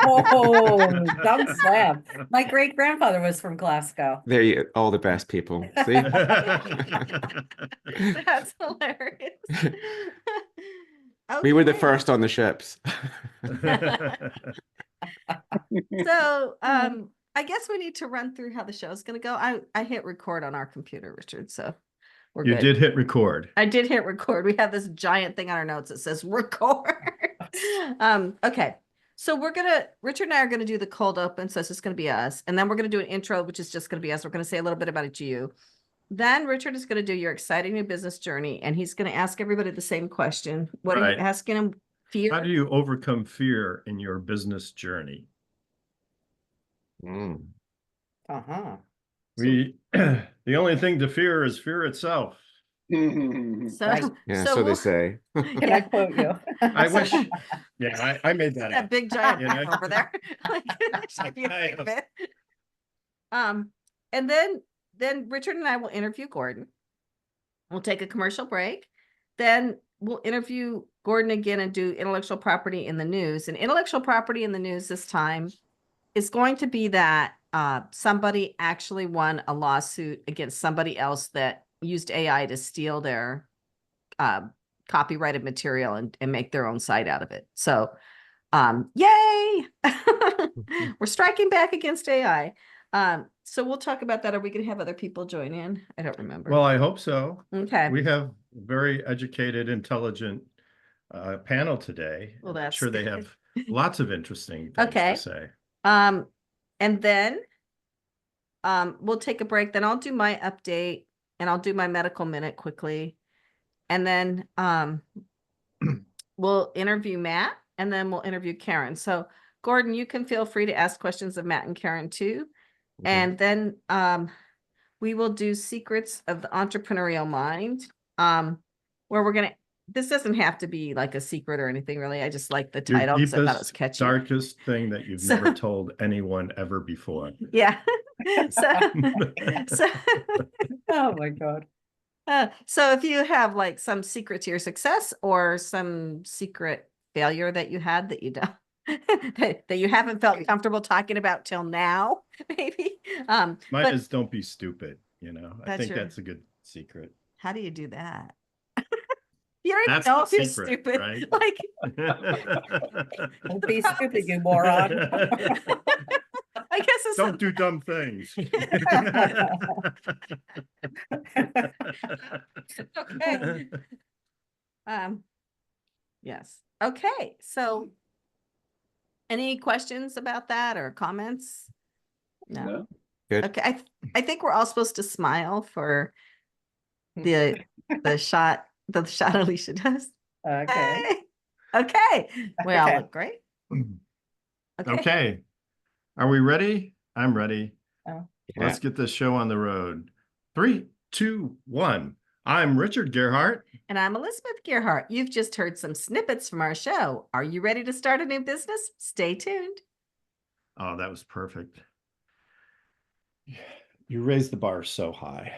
Oh, dumb slam. My great grandfather was from Glasgow. There you all the best people. See? That's hilarious. We were the Okay. first on the ships. So I guess we need to run through how the show is going to go. I hit record on our computer, Richard, so we're You good. did hit record. I did hit record. We have this giant thing on our notes that says record. Okay. So Richard and I are gonna do the cold open. So it's just gonna be us. And then we're gonna do an intro, which is just gonna be us. We're gonna say a little bit about you. Then Richard is gonna do your exciting new business journey, and he's gonna ask everybody the same question. What are you asking him? Fear? How do you overcome fear in your business journey? Uh-huh. The only thing to fear is fear itself. So they say. Can I quote you? I wish. Yeah, I made that that up. big giant You know? over there. Like, that should be a big bit. And then Richard and I will interview Gordon. We'll take a commercial break. Then we'll interview Gordon again and do intellectual property in the news. And intellectual property in the news this time is going to be that somebody actually won a lawsuit against somebody else that used AI to steal their copyrighted material and make their own site out of it. So, yay! We're striking back against AI. So we'll talk about that. Are we going to have other people join in? I don't remember. Well, I hope so. Okay. We have very educated, intelligent panel today. Well, I'm that's sure they good. have lots of interesting things to say. And then we'll take a break. Then I'll do my update and I'll do my medical minute quickly. And then we'll interview Matt and then we'll interview Karen. So Gordon, you can feel free to ask questions of Matt and Karen too. Okay. And then we will do secrets of the entrepreneurial mind, where we're going to, this doesn't have to be like a secret or anything really. I just like the Your title because I thought it was deepest, catchy. darkest thing that you've never told anyone ever before. Yeah. so, Oh my God. so if you have like some secret to your success or some secret failure that you had that you don't, that you haven't felt comfortable talking about till now, maybe. Mine is don't be stupid. I think true. that's a good secret. How do you do that? You don't even That's know the if you're secret, stupid. right? Like, Don't be stupid, you moron. I guess it's Don't do dumb things. okay. Yes. Okay. So any questions about that or comments? No. Good. Okay. I think we're all supposed to smile for the shot Alicia does. Okay. Hey. Okay. We all look great. Okay. Are we ready? I'm ready. Oh. Let's get this show on the road. 3, 2, 1. I'm Richard Gearhart. And I'm Elizabeth Gearhart. You've just heard some snippets from our show. Are you ready to start a new business? Stay tuned. Oh, that was perfect. You raised the bar so high.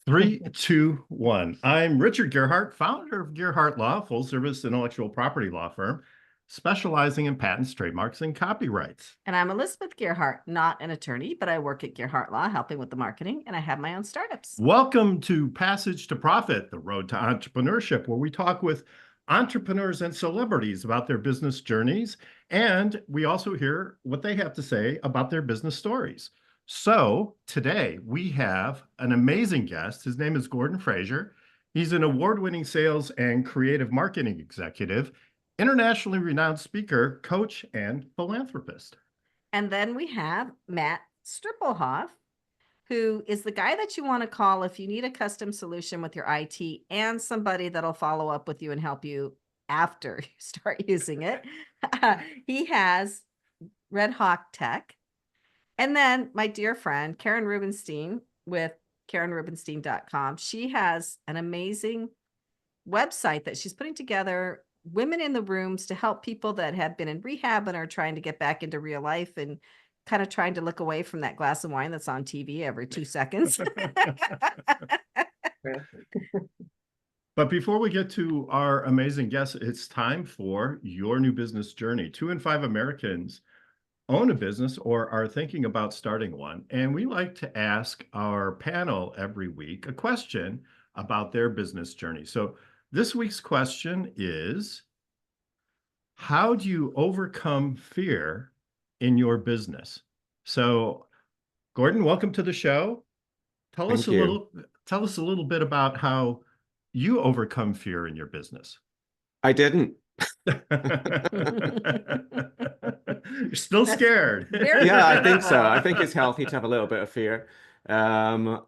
3, 2, 1. I'm Richard Gearhart, founder of Gearhart Law, full-service intellectual property law firm, specializing in patents, trademarks, and copyrights. And I'm Elizabeth Gearhart, not an attorney, but I work at Gearhart Law, helping with the marketing, and I have my own startups. Welcome to Passage to Profit, the road to entrepreneurship, where we talk with entrepreneurs and celebrities about their business journeys, and we also hear what they have to say about their business stories. So today we have an amazing guest. His name is Gordon Fraser. He's an award-winning sales and creative marketing executive, internationally renowned speaker, coach, and philanthropist. And then we have Matt Strippelhoff, who is the guy that you want to call if you need a custom solution with your IT and somebody that'll follow up with you and help you after you start using it. He has Red Hawk Tech. And then my dear friend, Karen Rubinstein with KarenRubinstein.com. She has an amazing website that she's putting together, women in the rooms, to help people that have been in rehab and are trying to get back into real life and kind of trying to look away from that glass of wine that's on TV every 2 seconds. But before we get to our amazing guests, it's time for your new business journey. 2 in 5 Americans own a business or are thinking about starting one. And we like to ask our panel every week a question about their business journey. So this week's question is, how do you overcome fear in your business? So, Gordon, welcome to the show. Tell us Thank you. tell us a little bit about how you overcome fear in your business. I didn't. You're still That's scared. very Yeah, I think so. reasonable. I think it's healthy to have a little bit of fear. There's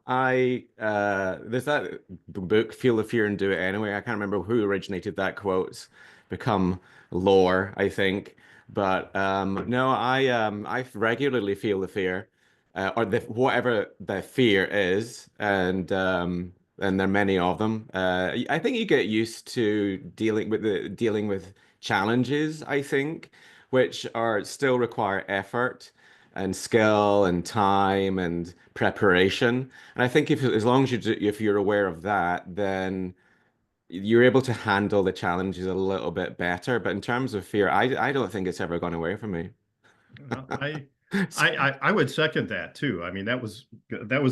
that book, Feel the Fear and Do It Anyway. I can't remember who originated that quote. It's become lore, I think. But no, I regularly feel the fear, or whatever the fear is, and there are many of them. I think you get used to dealing with challenges, I think, which are still require effort and skill and time and preparation. And I think as long as if you're aware of that, then you're able to handle the challenges a little bit better. But in terms of fear, I don't think it's ever gone away from me. Well, I would second that too. I mean, that was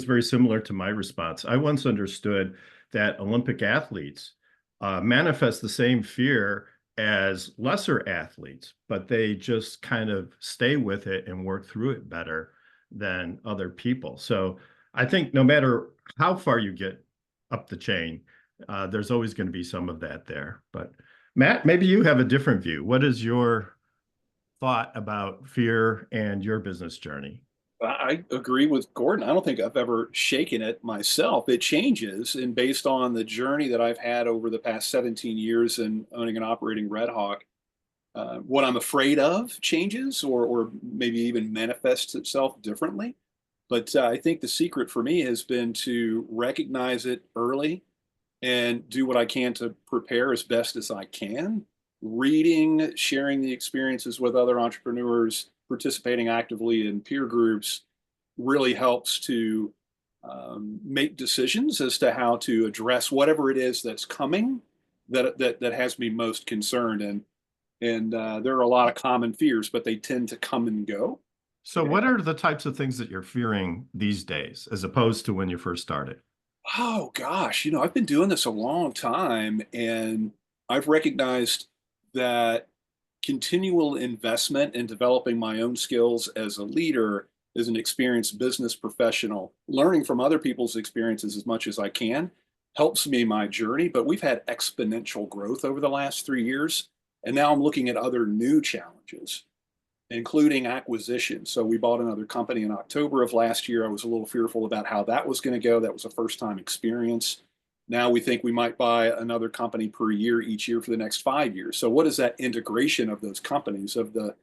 very similar to my response. I once understood that Olympic athletes manifest the same fear as lesser athletes, but they just kind of stay with it and work through it better than other people. So I think no matter how far you get up the chain, there's always going to be some of that there. But Matt, maybe you have a different view. What is your thought about fear and your business journey? I agree with Gordon. I don't think I've ever shaken it myself. It changes, and based on the journey that I've had over the past 17 years in owning and operating Red Hawk, what I'm afraid of changes, or maybe even manifests itself differently. But I think the secret for me has been to recognize it early and do what I can to prepare as best as I can. Reading, sharing the experiences with other entrepreneurs, participating actively in peer groups really helps to make decisions as to how to address whatever it is that's coming that has me most concerned. And there are a lot of common fears, but they tend to come and go. So what are the types of things that you're fearing these days as opposed to when you first started? Oh gosh, I've been doing this a long time, and I've recognized that continual investment in developing my own skills as a leader, as an experienced business professional, learning from other people's experiences as much as I can, helps me in my journey. But we've had exponential growth over the last 3 years, and now I'm looking at other new challenges, including acquisition. So we bought another company in October of last year. I was a little fearful about how that was going to go. That was a first time experience. Now we think we might buy another company per year each year for the next 5 years. So what is that integration of those companies, of the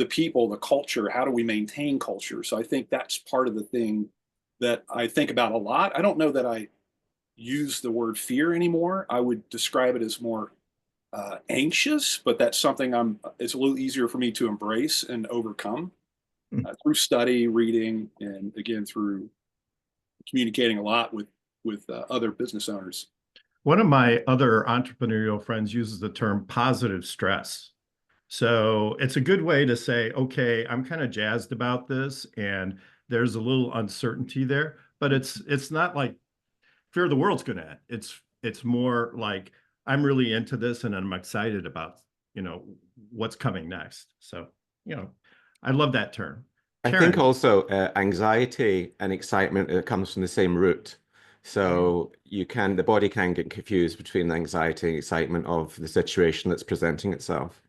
people, the culture? How do we maintain culture? So I think that's part of the thing that I think about a lot. I don't know that I use the word fear anymore. I would describe it as more anxious, but that's something it's a little easier for me to embrace and overcome through study, reading, and again, through communicating a lot with other business owners. One of my other entrepreneurial friends uses the term positive stress. So it's a good way to say, okay, I'm kind of jazzed about this and there's a little uncertainty there, but it's not like fear the world's going to end. It's more like I'm really into this and I'm excited about, what's coming next. So, I love that term. I Karen. think also anxiety and excitement comes from the same root. So the body can get confused between the anxiety and excitement of the situation that's presenting itself.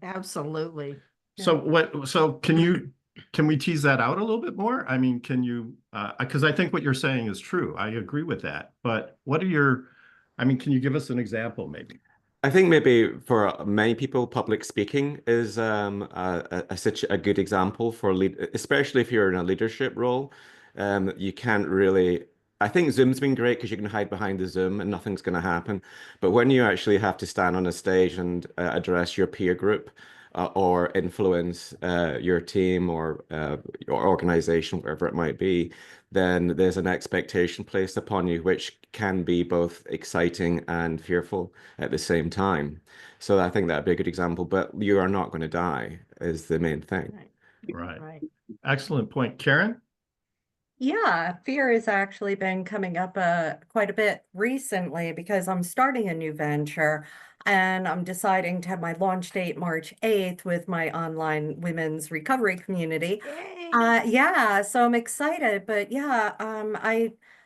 Absolutely. So can we tease that out a little bit more? I mean, can you, because I think what you're saying is true. I agree with that. But can you give us an example maybe? I think maybe for many people, public speaking is such a good example for especially if you're in a leadership role. You can't really. I think Zoom's been great because you can hide behind the Zoom and nothing's going to happen. But when you actually have to stand on a stage and address your peer group, or influence your team or your organization, wherever it might be, then there's an expectation placed upon you, which can be both exciting and fearful at the same time. So I think that'd be a good example, but you are not going to die is the main thing. Right. Right. Excellent point. Karen? Yeah, fear has actually been coming up quite a bit recently because I'm starting a new venture and I'm deciding to have my launch date March 8th with my online women's recovery community. Yay. Yeah, so I'm excited, but yeah,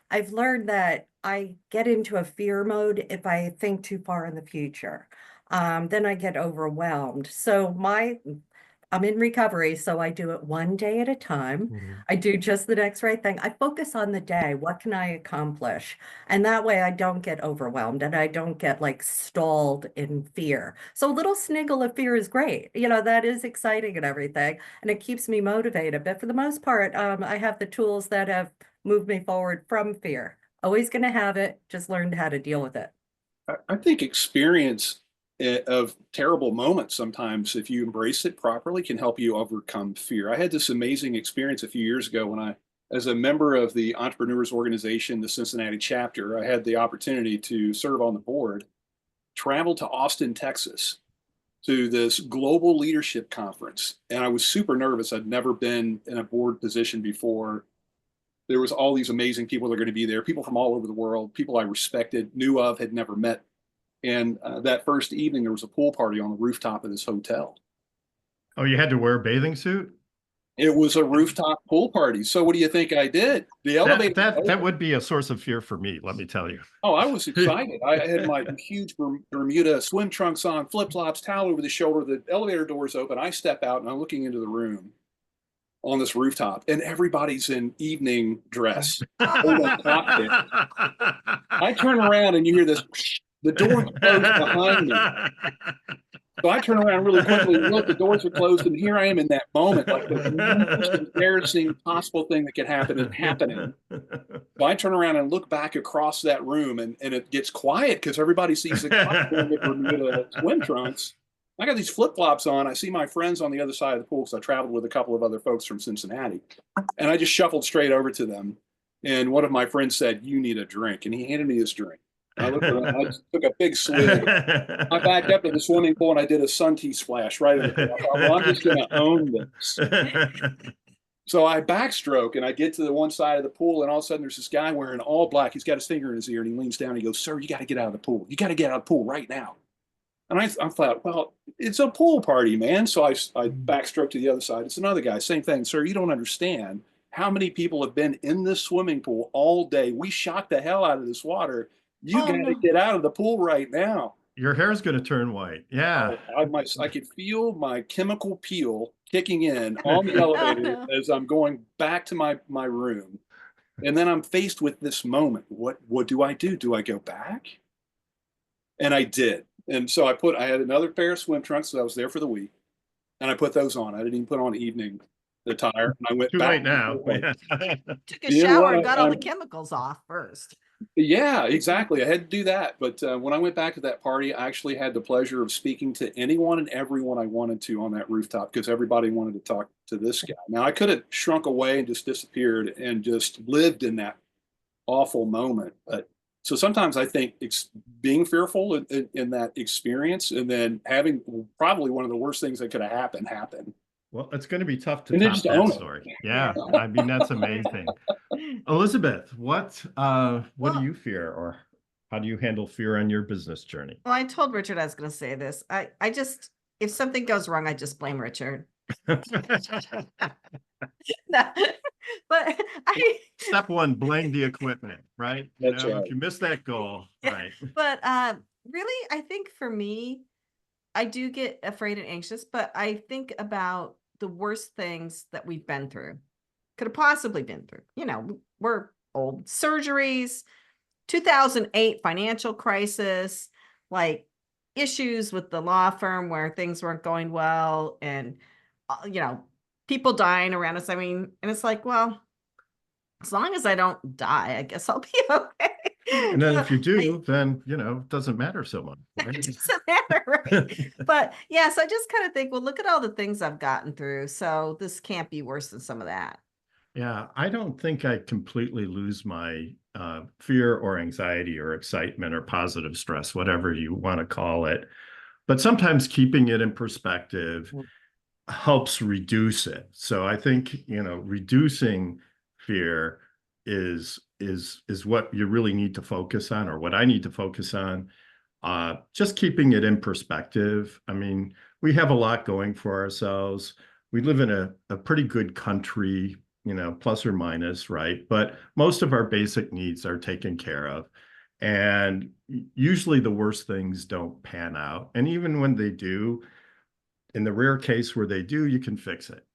I've learned that I get into a fear mode if I think too far in the future. Then I get overwhelmed. I'm in recovery, so I do it one day at a time. Mhm. I do just the next right thing. I focus on the day. What can I accomplish? And that way I don't get overwhelmed and I don't get like stalled in fear. So a little sniggle of fear is great. That is exciting and everything. And it keeps me motivated. But for the most part, I have the tools that have moved me forward from fear. Always going to have it, just learned how to deal with it. I think experience of terrible moments sometimes, if you embrace it properly, can help you overcome fear. I had this amazing experience a few years ago when as a member of the entrepreneurs organization, the Cincinnati chapter, I had the opportunity to serve on the board, travel to Austin, Texas, to this global leadership conference. And I was super nervous. I'd never been in a board position before. There was all these amazing people that are going to be there, people from all over the world, people I respected, knew of, had never met. And that first evening, there was a pool party on the rooftop of this hotel. Oh, you had to wear a bathing suit? It was a rooftop pool party. So what do you think I did? The elevator. That would be a source of fear for me, let me tell you. Oh, I was excited. I had my huge Bermuda swim trunks on, flip-flops, towel over the shoulder. The elevator doors open. I step out and I'm looking into the room on this rooftop, and everybody's in evening dress. I turn around and you hear this. The door closed behind me. So I turn around really quickly and look, the doors are closed, and here I am in that moment, like the most embarrassing possible thing that could happen is happening. So I turn around and look back across that room, and it gets quiet because everybody sees the guy wearing the Bermuda swim trunks. I got these flip-flops on. I see my friends on the other side of the pool because I traveled with a couple of other folks from Cincinnati. And I just shuffled straight over to them. And one of my friends said, "You need a drink." And he handed me this drink. I looked around, I took a big swig. I backed up to the swimming pool and I did a sun tea splash right in the pool. I thought, well, I'm just going to own this. So I backstroke and I get to the one side of the pool, and all of a sudden there's this guy wearing all black. He's got his finger in his ear and he leans down and he goes, "Sir, you got to get out of the pool. You got to get out of the pool right now." And I thought, well, it's a pool party, man. So I backstroked to the other side. It's another guy, same thing. "Sir, you don't understand how many people have been in this swimming pool all day. We shocked the hell out of this water. You got to get out of the pool right now." Your hair is going to turn white. Yeah. I could feel my chemical peel kicking in on the elevator as I'm going back to my room. And then I'm faced with this moment. What do I do? Do I go back? And I did. And so I had another pair of swim trunks that I was there for the week. And I put those on. I didn't even put on evening attire. And I went Too back. late now. Took a shower and got all the chemicals off first. Yeah, exactly. I had to do that. But when I went back to that party, I actually had the pleasure of speaking to anyone and everyone I wanted to on that rooftop because everybody wanted to talk to this guy. Now, I could have shrunk away and just disappeared and just lived in that awful moment. But so sometimes I think it's being fearful in that experience and then having probably one of the worst things that could have happened happen. Well, it's going to be tough to And then top just that own it. story. Yeah, I mean, that's amazing. Elizabeth, what do you fear, or how do you handle fear on your business journey? Well, I told Richard I was going to say this. I just, if something goes wrong, I just blame Richard. But Step one, blame the equipment, right? That's right. If you miss that goal, right? But really, I think for me, I do get afraid and anxious, but I think about the worst things that we've been through, could have possibly been through. We're old. Surgeries, 2008 financial crisis, like issues with the law firm where things weren't going well, and people dying around us. I mean, and it's like, well, as long as I don't die, I guess I'll be okay. And then if you do, then, it doesn't matter so much. Right? It doesn't matter, right? But yes, I just kind of think, well, look at all the things I've gotten through. So this can't be worse than some of that. Yeah, I don't think I completely lose my fear or anxiety or excitement or positive stress, whatever you want to call it. But sometimes keeping it in perspective helps reduce it. So I think, reducing fear is what you really need to focus on, or what I need to focus on. Just keeping it in perspective. I mean, we have a lot going for ourselves. We live in a pretty good country, plus or minus, right? But most of our basic needs are taken care of. And usually the worst things don't pan out. And even when they do, in the rare case where they do, you can fix it,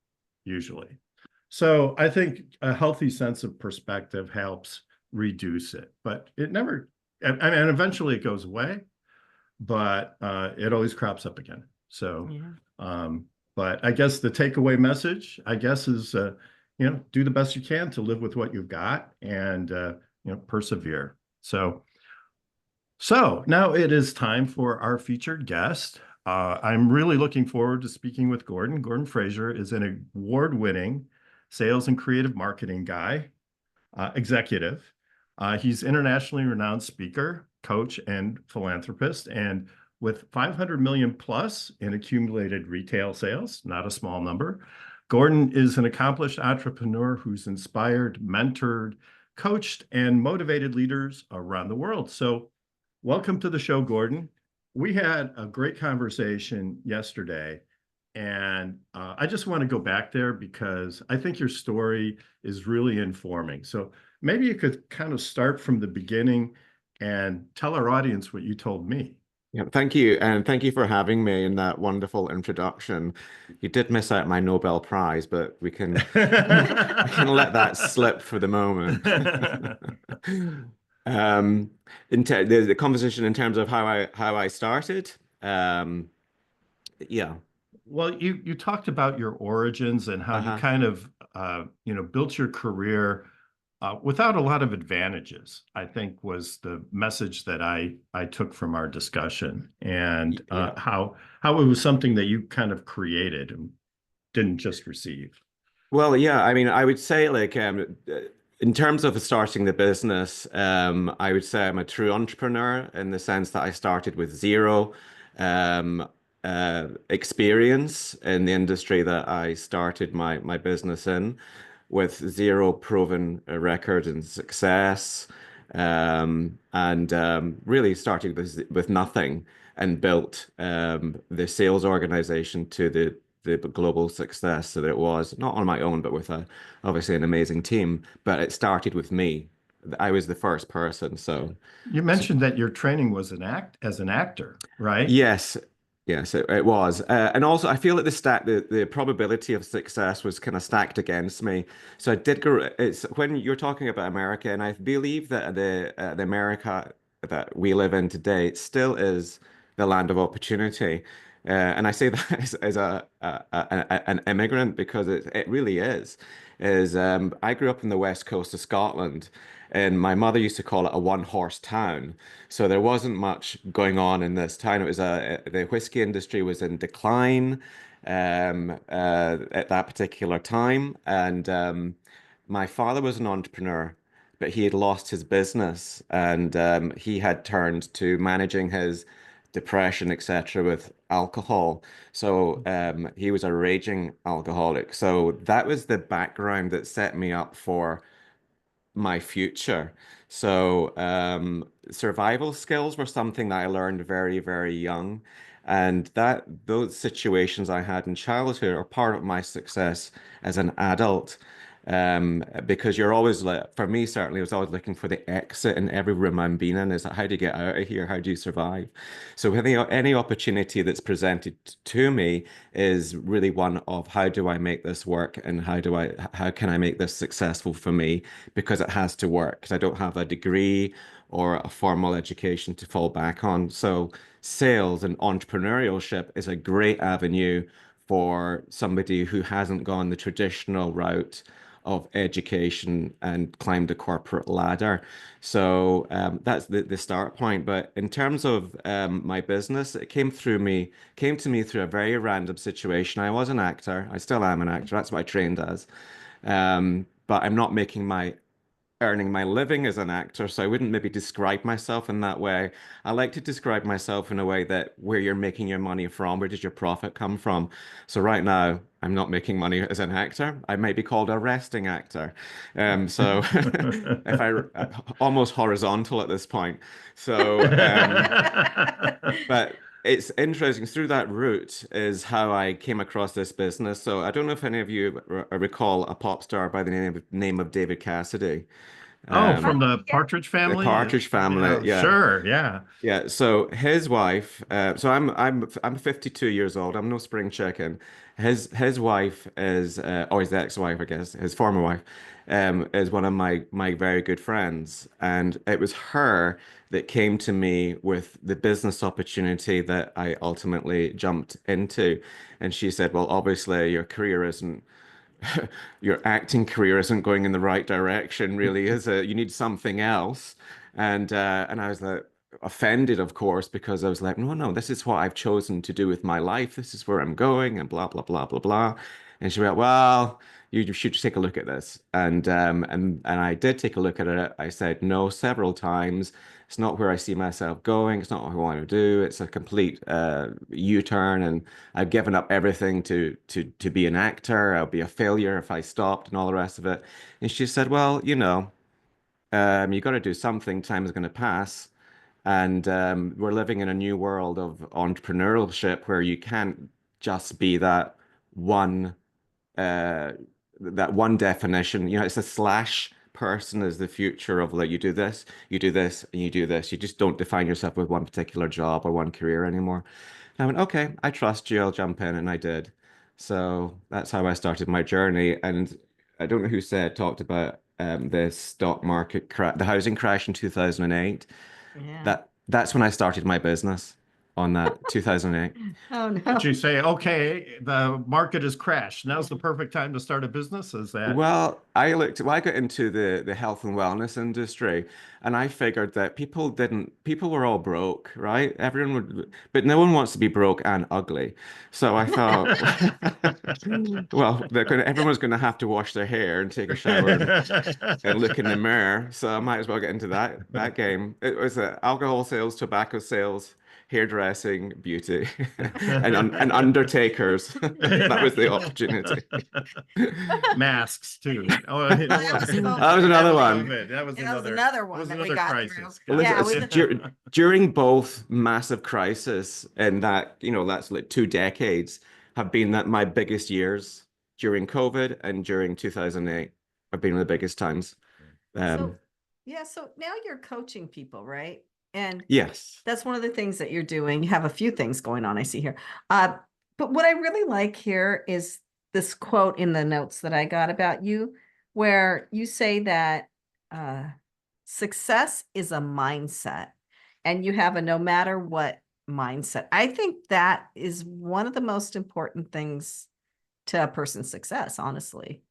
usually. So I think a healthy sense of perspective helps reduce it, but it never, and eventually it goes away, but it always crops up again. So, but I guess the takeaway message, I guess, is, do the best you can to live with what you've got, and, persevere. So now it is time for our featured guest. I'm really looking forward to speaking with Gordon. Gordon Fraser is an award-winning sales and creative marketing executive. He's internationally renowned speaker, coach, and philanthropist, and with 500 million plus in accumulated retail sales, not a small number. Gordon is an accomplished entrepreneur who's inspired, mentored, coached, and motivated leaders around the world. So welcome to the show, Gordon. We had a great conversation yesterday, and I just want to go back there because I think your story is really informing. So maybe you could kind of start from the beginning and tell our audience what you told me. Yeah, thank you. And thank you for having me in that wonderful introduction. You did miss out my Nobel Prize, but we can let that slip for the moment. The conversation in terms of how I started. Yeah. Well, you talked about your origins and how you kind of built your career without a lot of advantages, I think, was the message that I took from our discussion, and how it was something that you kind of created and didn't just receive. Well, yeah, I mean, I would say, like, in terms of starting the business, I would say I'm a true entrepreneur in the sense that I started with zero experience in the industry that I started my business in, with zero proven record and success, and really started with nothing and built the sales organization to the global success that it was, not on my own, but with obviously an amazing team. But it started with me. I was the first person. So you mentioned that your training was as an actor, right? Yes. Yes, it was. And also I feel that the probability of success was kind of stacked against me. So I did go, it's when you're talking about America, and I believe that the America that we live in today, it still is the land of opportunity. And I say that as an immigrant, because it really is. I grew up in the west coast of Scotland, and my mother used to call it a one-horse town. So there wasn't much going on in this town. It was the whiskey industry was in decline at that particular time, and my father was an entrepreneur, but he had lost his business, and he had turned to managing his depression, etc., with alcohol. So he was a raging alcoholic. So that was the background that set me up for my future. So survival skills were something that I learned very, very young. And that those situations I had in childhood are part of my success as an adult. Because you're always like, for me, certainly, I was always looking for the exit in every room I'm been in. Is that how do you get out of here? How do you survive? So any opportunity that's presented to me is really one of how do I make this work, and how can I make this successful for me, because it has to work, because I don't have a degree or a formal education to fall back on. So sales and entrepreneurship is a great avenue for somebody who hasn't gone the traditional route of education and climbed the corporate ladder. So that's the start point. But in terms of my business, it came to me through a very random situation. I was an actor. I still am an actor. That's what I trained as. But I'm not making my earning my living as an actor, so I wouldn't maybe describe myself in that way. I like to describe myself in a way that where you're making your money from, where does your profit come from? So right now, I'm not making money as an actor. I might be called a resting actor. So if I almost horizontal at this point. So, but it's interesting through that route is how I came across this business. So I don't know if any of you recall a pop star by the name of David Cassidy. Oh, Um, from the Partridge the Family? Partridge Family, yeah. Sure, yeah. Yeah, so his wife, so I'm 52 years old. I'm no spring chicken. His wife is, or his ex-wife, I guess, his former wife, is one of my very good friends, and it was her that came to me with the business opportunity that I ultimately jumped into, and she said, "Well, obviously your career isn't." Your acting career isn't going in the right direction, really, is it? You need something else. And I was like offended, of course, because I was like, no, no, this is what I've chosen to do with my life. This is where I'm going, and blah blah blah blah blah. And she went, well, you should take a look at this. And I did take a look at it. I said no several times. It's not where I see myself going. It's not what I want to do. It's a complete U-turn, and I've given up everything to be an actor. I'll be a failure if I stopped and all the rest of it. And she said, well, you got to do something. Time is going to pass. And we're living in a new world of entrepreneurship where you can't just be one uh, that one definition. It's a slash person is the future of like you do this, and you do this. You just don't define yourself with one particular job or one career anymore. And I went, okay, I trust you. I'll jump in, and I did. So that's how I started my journey. And I don't know who talked about the stock market crash, the housing crash in 2008. Yeah. That's when I started my business on that 2008. Oh no. Did you say, okay, the market has crashed. Now's the perfect time to start a business? Is that? Well, I got into the health and wellness industry, and I figured that people were all broke, right? Everyone would, but no one wants to be broke and ugly. So I thought, well, everyone's going to have to wash their hair and take a shower and look in the mirror. So I might as well get into that game. It was alcohol sales, tobacco sales, hairdressing, beauty, and undertakers. That was the opportunity. Masks too. Oh, That was another one. That was another one that we got crisis. through. Yeah, During both massive crisis and that's like 2 decades have been my biggest years during COVID and during 2008 have been the biggest times. So now you're coaching people, right? And Yes. that's one of the things that you're doing. You have a few things going on, I see here. But what I really like here is this quote in the notes that I got about you, where you say that success is a mindset, and you have a no matter what mindset. I think that is one of the most important things to a person's success, honestly.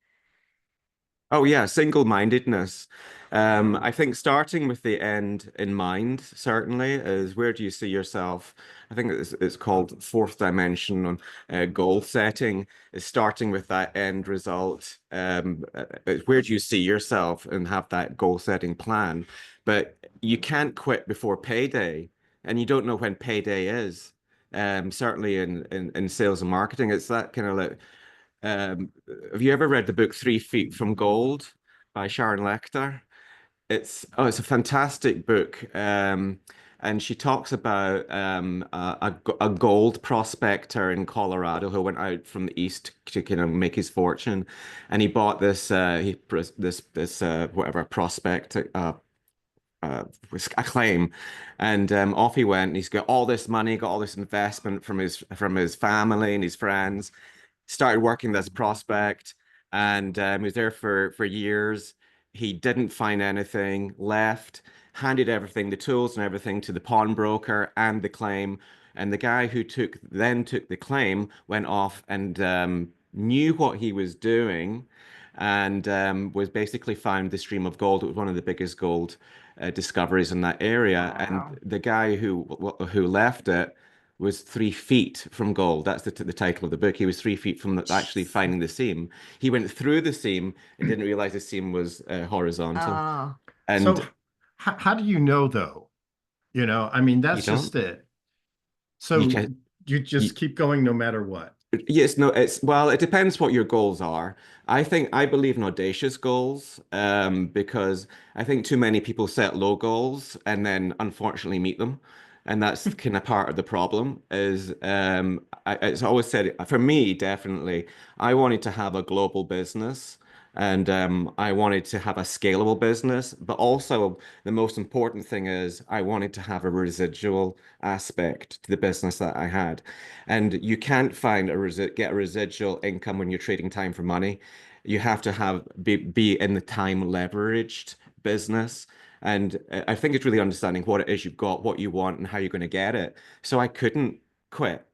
Oh yeah, single-mindedness. I think starting with the end in mind certainly is where do you see yourself? I think it's called fourth dimension on goal setting is starting with that end result. Where do you see yourself and have that goal setting plan? But you can't quit before payday, and you don't know when payday is. Certainly in sales and marketing, it's that kind of like um, have you ever read the book 3 Feet from Gold by Sharon Lecter? It's a fantastic book. And she talks about a gold prospector in Colorado who went out from the east to kind of make his fortune, and he bought this whatever prospect a claim, and off he went. And he's got all this money, got all this investment from his family and his friends, started working as a prospect, and he was there for years. He didn't find anything, left, handed everything, the tools and everything to the pawnbroker and the claim. And the guy who took the claim went off and knew what he was doing and was basically found the stream of gold. It was one of the biggest gold discoveries in that area. Wow. And the guy who left it was 3 feet from gold. That's the title of the book. He was 3 feet from actually finding the seam. He went through the seam and didn't realize the seam was horizontal. Oh, And So how do you know though? I mean, you that's don't. just it. You So can. you just keep going no matter what. Yes, no, well, it depends what your goals are. I believe in audacious goals, because I think too many people set low goals and then unfortunately meet them. And that's kind of part of the problem is it's always said for me, definitely, I wanted to have a global business and I wanted to have a scalable business, but also the most important thing is I wanted to have a residual aspect to the business that I had. And you can't find get a residual income when you're trading time for money. You have to be in the time leveraged business. And I think it's really understanding what it is you've got, what you want, and how you're going to get it. So I couldn't quit.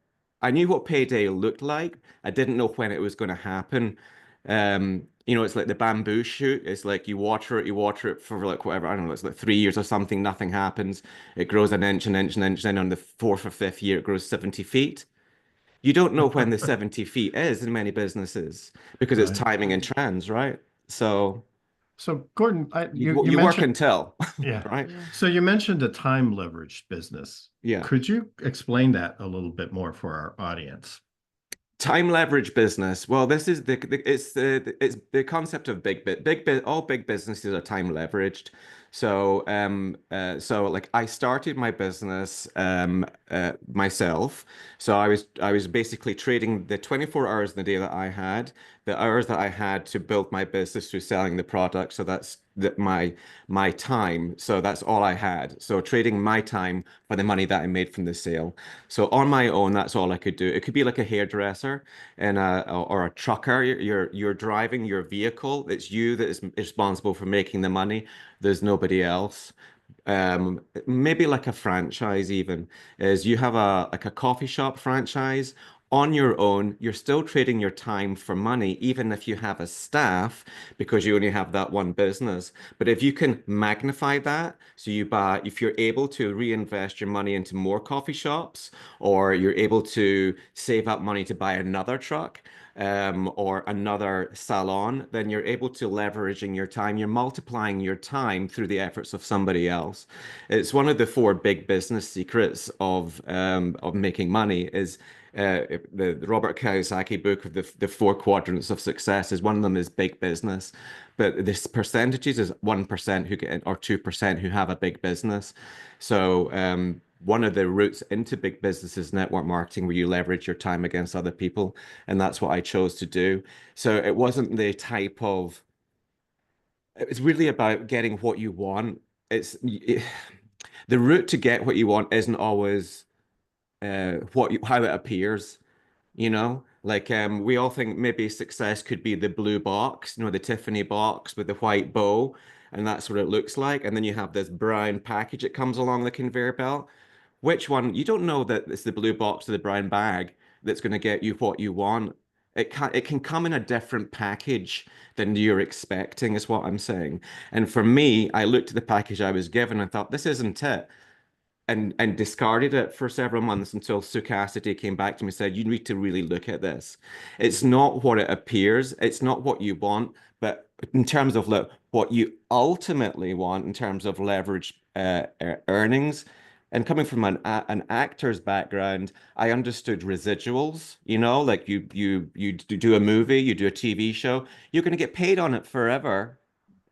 I knew what payday looked like. I didn't know when it was going to happen. It's like the bamboo shoot. It's like you water it for like whatever, I don't know, it's like 3 years or something, nothing happens. It grows an inch, an inch, an inch. Then on the fourth or fifth year, it grows 70 feet. You don't know when the 70 feet is in many businesses because it's Right. timing and trends, right? So So Gordon, you you work mentioned, until, yeah. right? yeah. So you mentioned a time leveraged business. Yeah. Could you explain that a little bit more for our audience? Time leverage business. Well, this is it's the concept of all big businesses are time leveraged. So like I started my business myself. So I was basically trading the 24 hours in the day that I had, the hours that I had to build my business through selling the product. So that's my time. So that's all I had. So trading my time for the money that I made from the sale. So on my own, that's all I could do. It could be like a hairdresser or a trucker. You're driving your vehicle. It's you that is responsible for making the money. There's nobody else. Maybe like a franchise even is you have a coffee shop franchise on your own. You're still trading your time for money, even if you have a staff, because you only have that one business. But if you can magnify that, so if you're able to reinvest your money into more coffee shops, or you're able to save up money to buy another truck, or another salon, then you're able to leveraging your time. You're multiplying your time through the efforts of somebody else. It's one of the four big business secrets of making money is the Robert Kiyosaki book of the four quadrants of success is one of them is big business, but this percentages is 1% who get or 2% who have a big business. So one of the routes into big business is network marketing, where you leverage your time against other people, and that's what I chose to do. So it wasn't the type of. It's really about getting what you want. The route to get what you want isn't always how it appears. Like we all think maybe success could be the blue box, the Tiffany box with the white bow, and that's what it looks like. And then you have this brown package that comes along the conveyor belt. Which one? You don't know that it's the blue box or the brown bag that's going to get you what you want. It can come in a different package than you're expecting, is what I'm saying. And for me, I looked at the package I was given and thought, this isn't it, and discarded it for several months until Sue Cassidy came back to me and said, you need to really look at this. It's not what it appears, it's not what you want, but in terms of what you ultimately want in terms of leverage earnings. And coming from an actor's background, I understood residuals, like you do a movie, you do a TV show, you're going to get paid on it forever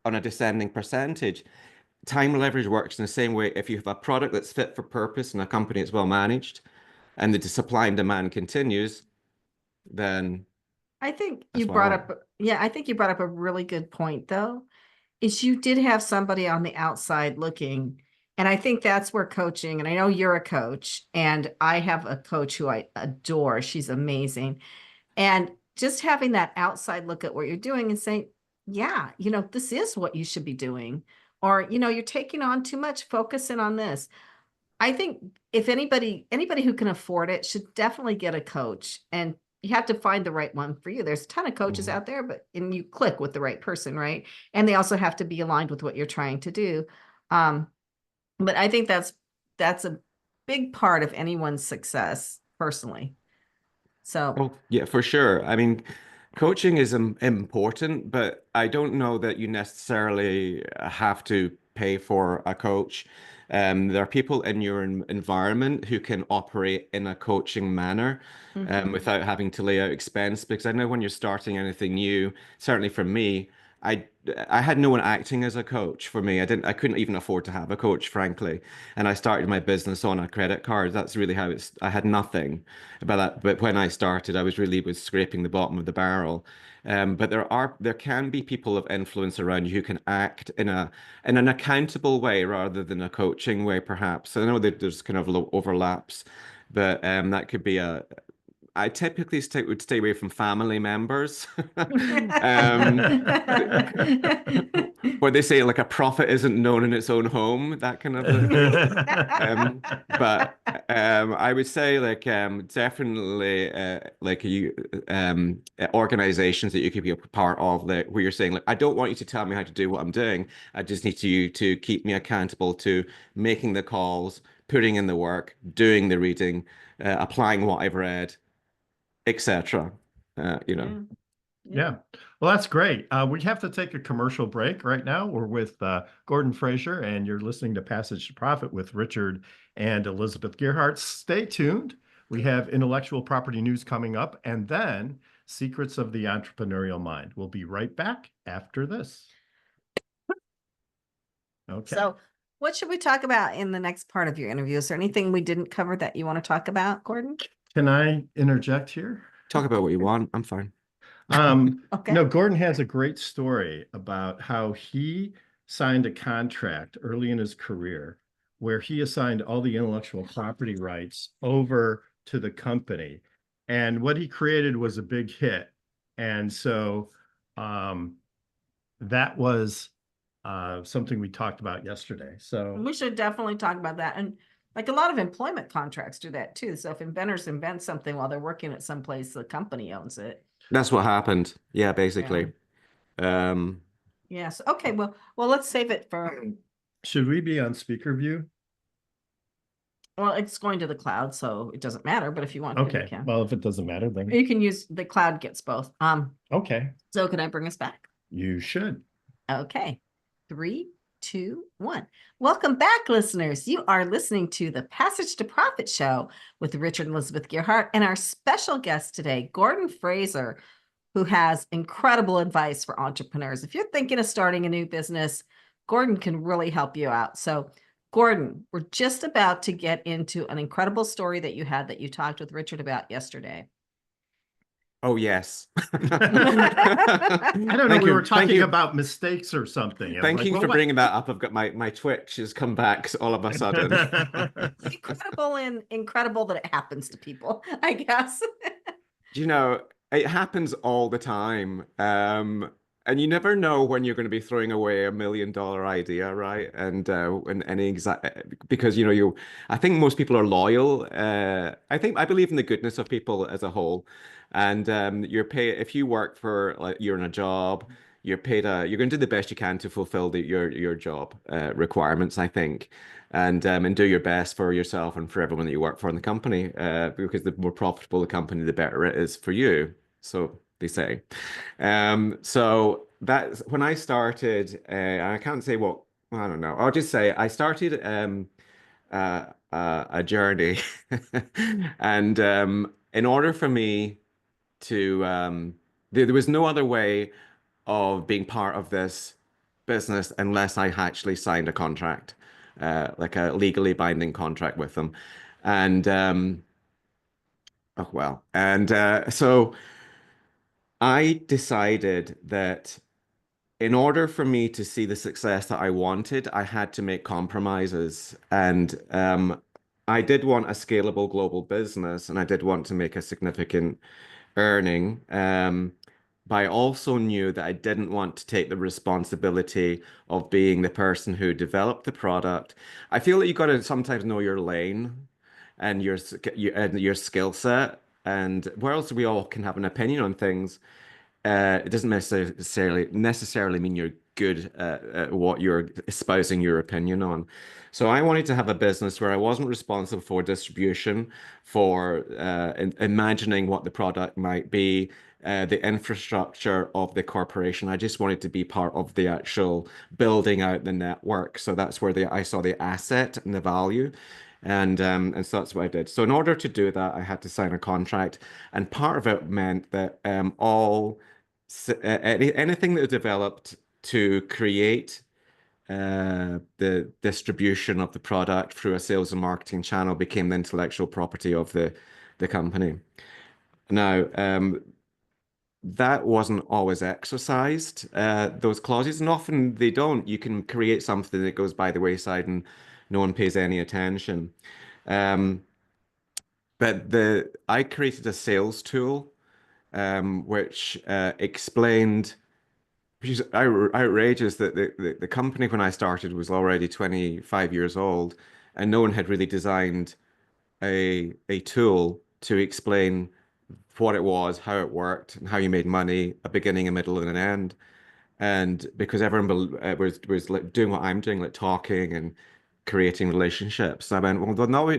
on a descending percentage. Time leverage works in the same way. If you have a product that's fit for purpose and a company that's well managed and the supply and demand continues, then I think you that's what I brought want. up, yeah, I think you brought up a really good point though, is you did have somebody on the outside looking. And I think that's where coaching, and I know you're a coach, and I have a coach who I adore. She's amazing. And just having that outside look at what you're doing and saying, yeah, this is what you should be doing. Or, you're taking on too much, focusing on this. I think if anybody who can afford it should definitely get a coach and you have to find the right one for you. There's a ton of coaches out there, and you click with the right person, right? And they also have to be aligned with what you're trying to do. But I think that's a big part of anyone's success personally. So Oh, yeah, for sure. I mean, coaching is important, but I don't know that you necessarily have to pay for a coach. There are people in your environment who can operate in a coaching manner without having to lay out expense. Because I know when you're starting anything new, certainly for me, I I had no one acting as a coach for me. I couldn't even afford to have a coach, frankly. And I started my business on a credit card. That's really how I had nothing about that. But when I started, I was scraping the bottom of the barrel. But there can be people of influence around you who can act in an accountable way rather than a coaching way, perhaps. I know that there's kind of overlaps, but that could be a I typically would stay away from family members. Um, where they say like a prophet isn't known in its own home, that kind of but I would say like definitely like organizations that you could be a part of that where you're saying like I don't want you to tell me how to do what I'm doing. I just need you to keep me accountable to making the calls, putting in the work, doing the reading, applying what I've read, etc. Yeah. Yeah. Well, that's great. We have to take a commercial break right now. We're with Gordon Fraser, and you're listening to Passage to Profit with Richard and Elizabeth Gearhart. Stay tuned. We have intellectual property news coming up, and then Secrets of the Entrepreneurial Mind. We'll be right back after this. Okay. So what should we talk about in the next part of your interview? Is there anything we didn't cover that you want to talk about, Gordon? Can I interject here? Talk about what you want. I'm fine. Okay. Gordon has a great story about how he signed a contract early in his career where he assigned all the intellectual property rights over to the company. And what he created was a big hit. And so that was something we talked about yesterday. So We should definitely talk about that. And like a lot of employment contracts do that too. So if inventors invent something while they're working at some place, the company owns it. That's what happened. Yeah, basically. Yes. Okay. Well, let's save it for. should we be on speaker view? Well, it's going to the cloud, so it doesn't matter. But if you want to, Okay. you can. Well, if it doesn't matter, then You can use the cloud gets both. okay. So can I bring us back? You should. Okay. 3, 2, 1. Welcome back, listeners. You are listening to the Passage to Profit show with Richard and Elizabeth Gearhart and our special guest today, Gordon Fraser, who has incredible advice for entrepreneurs. If you're thinking of starting a new business, Gordon can really help you out. So, Gordon, we're just about to get into an incredible story that you had that you talked with Richard about yesterday. Oh, yes. I don't know. We were talking about mistakes or something. Thank you for bringing that up. I've got my Twitch has come back all of a sudden. Incredible that it happens to people, I guess. It happens all the time. And you never know when you're going to be throwing away $1 million idea, right? And because I think most people are loyal. I believe in the goodness of people as a whole. And you're paid if you work for like you're in a job, you're paid you're going to do the best you can to fulfill your job requirements, I think, and do your best for yourself and for everyone that you work for in the company. Because the more profitable the company, the better it is for you. So they say. So that's when I started. I can't say what I don't know. I'll just say I started a journey, and in order for me to there was no other way of being part of this business unless I actually signed a contract, like a legally binding contract with them, and so I decided that in order for me to see the success that I wanted, I had to make compromises. And I did want a scalable global business, and I did want to make a significant earning. But I also knew that I didn't want to take the responsibility of being the person who developed the product. I feel that you got to sometimes know your lane and your skill set. And whilst we all can have an opinion on things, it doesn't necessarily mean you're good at what you're espousing your opinion on. So I wanted to have a business where I wasn't responsible for distribution, for imagining what the product might be, the infrastructure of the corporation. I just wanted to be part of the actual building out the network. So that's where I saw the asset and the value. And so that's what I did. So in order to do that, I had to sign a contract, and part of it meant that anything that was developed to create the distribution of the product through a sales and marketing channel became the intellectual property of the company. Now, that wasn't always exercised, those clauses, and often they don't. You can create something that goes by the wayside and no one pays any attention. Um, but I created a sales tool which explained, which is outrageous, that the company when I started was already 25 years old, and no one had really designed a tool to explain what it was, how it worked, and how you made money, a beginning, a middle, and an end. And because everyone was like doing what I'm doing, like talking and creating relationships, I went, well, no,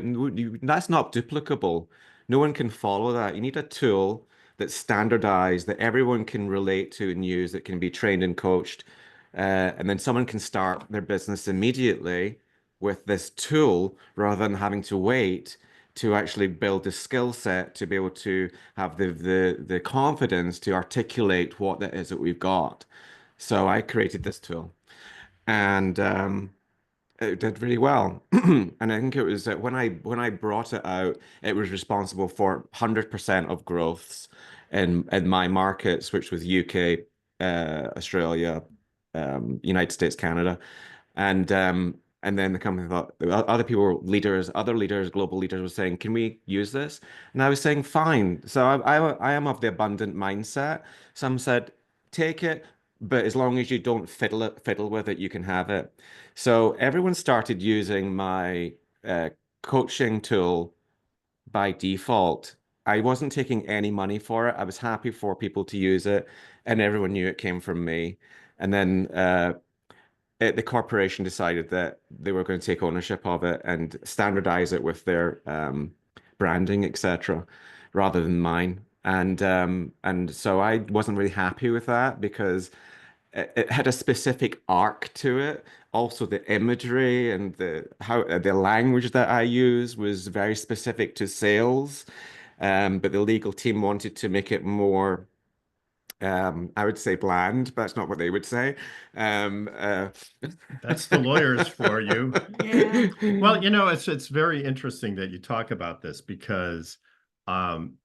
that's not duplicable. No one can follow that. You need a tool that's standardized, that everyone can relate to and use, that can be trained and coached, and then someone can start their business immediately with this tool rather than having to wait to actually build a skill set to be able to have the confidence to articulate what that is that we've got. So I created this tool, and it did really well. And I think it was that when I brought it out, it was responsible for 100% of growths in my markets, which was UK, Australia, United States, Canada, and then the company thought other people were leaders, other leaders, global leaders were saying, "Can we use this?" And I was saying, "Fine." So I am of the abundant mindset. Some said, "Take it, but as long as you don't fiddle with it, you can have it." So everyone started using my coaching tool by default. I wasn't taking any money for it. I was happy for people to use it, and everyone knew it came from me. And then the corporation decided that they were going to take ownership of it and standardize it with their branding, etc., rather than mine. And so I wasn't really happy with that because it had a specific arc to it. Also, the imagery and the language that I use was very specific to sales. But the legal team wanted to make it more, I would say bland, but that's not what they would say. Um, uh, That's the lawyers for you. Yeah. Well, it's very interesting that you talk about this because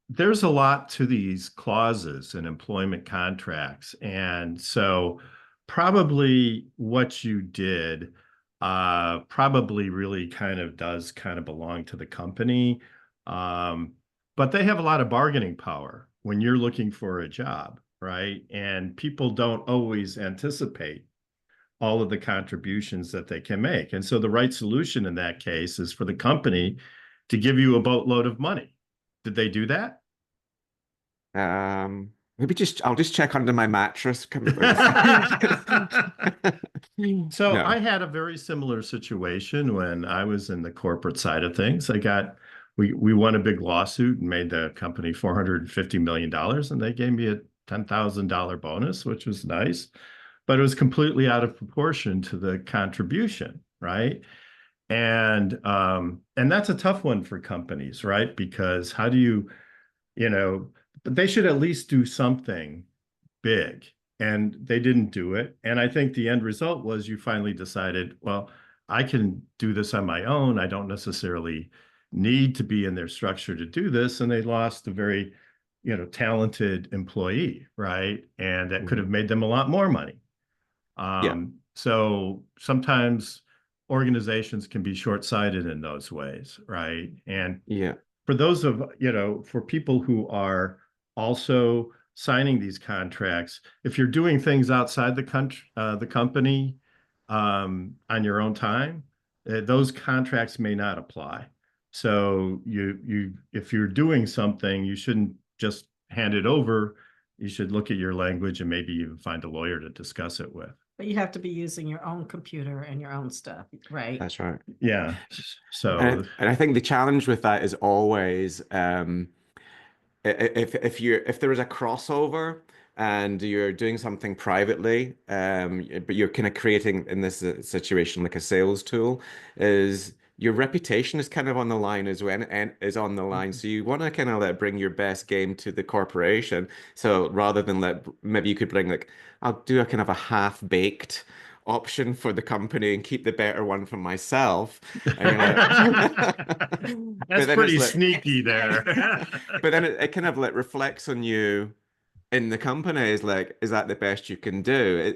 there's a lot to these clauses in employment contracts. And so probably what you did probably really kind of belong to the company. Um, but they have a lot of bargaining power when you're looking for a job, right? And people don't always anticipate all of the contributions that they can make. And so the right solution in that case is for the company to give you a boatload of money. Did they do that? Maybe I'll just check under my mattress. So No. I had a very similar situation when I was in the corporate side of things. We won a big lawsuit and made the company $450 million, and they gave me a $10,000 bonus, which was nice, but it was completely out of proportion to the contribution, right? And that's a tough one for companies, right? Because how do but they should at least do something big, and they didn't do it. And I think the end result was you finally decided, well, I can do this on my own. I don't necessarily need to be in their structure to do this. And they lost a very, talented employee, right? And that could have made them a lot more money. Yeah. So sometimes organizations can be short-sighted in those ways, right? And Yeah. for for people who are also signing these contracts, if you're doing things outside the company on your own time, those contracts may not apply. So if you're doing something, you shouldn't just hand it over. You should look at your language and maybe even find a lawyer to discuss it with. But you have to be using your own computer and your own stuff, right? That's right. Yeah. So And I think the challenge with that is always if there is a crossover and you're doing something privately, but you're kind of creating in this situation like a sales tool, is your reputation is kind of on the line as well, and is on the line. So you want to kind of bring your best game to the corporation. So rather than maybe you could bring like, I'll do a kind of a half-baked option for the company and keep the better one for myself. And that's pretty sneaky there. But then it kind of reflects on you in the company is is that the best you can do?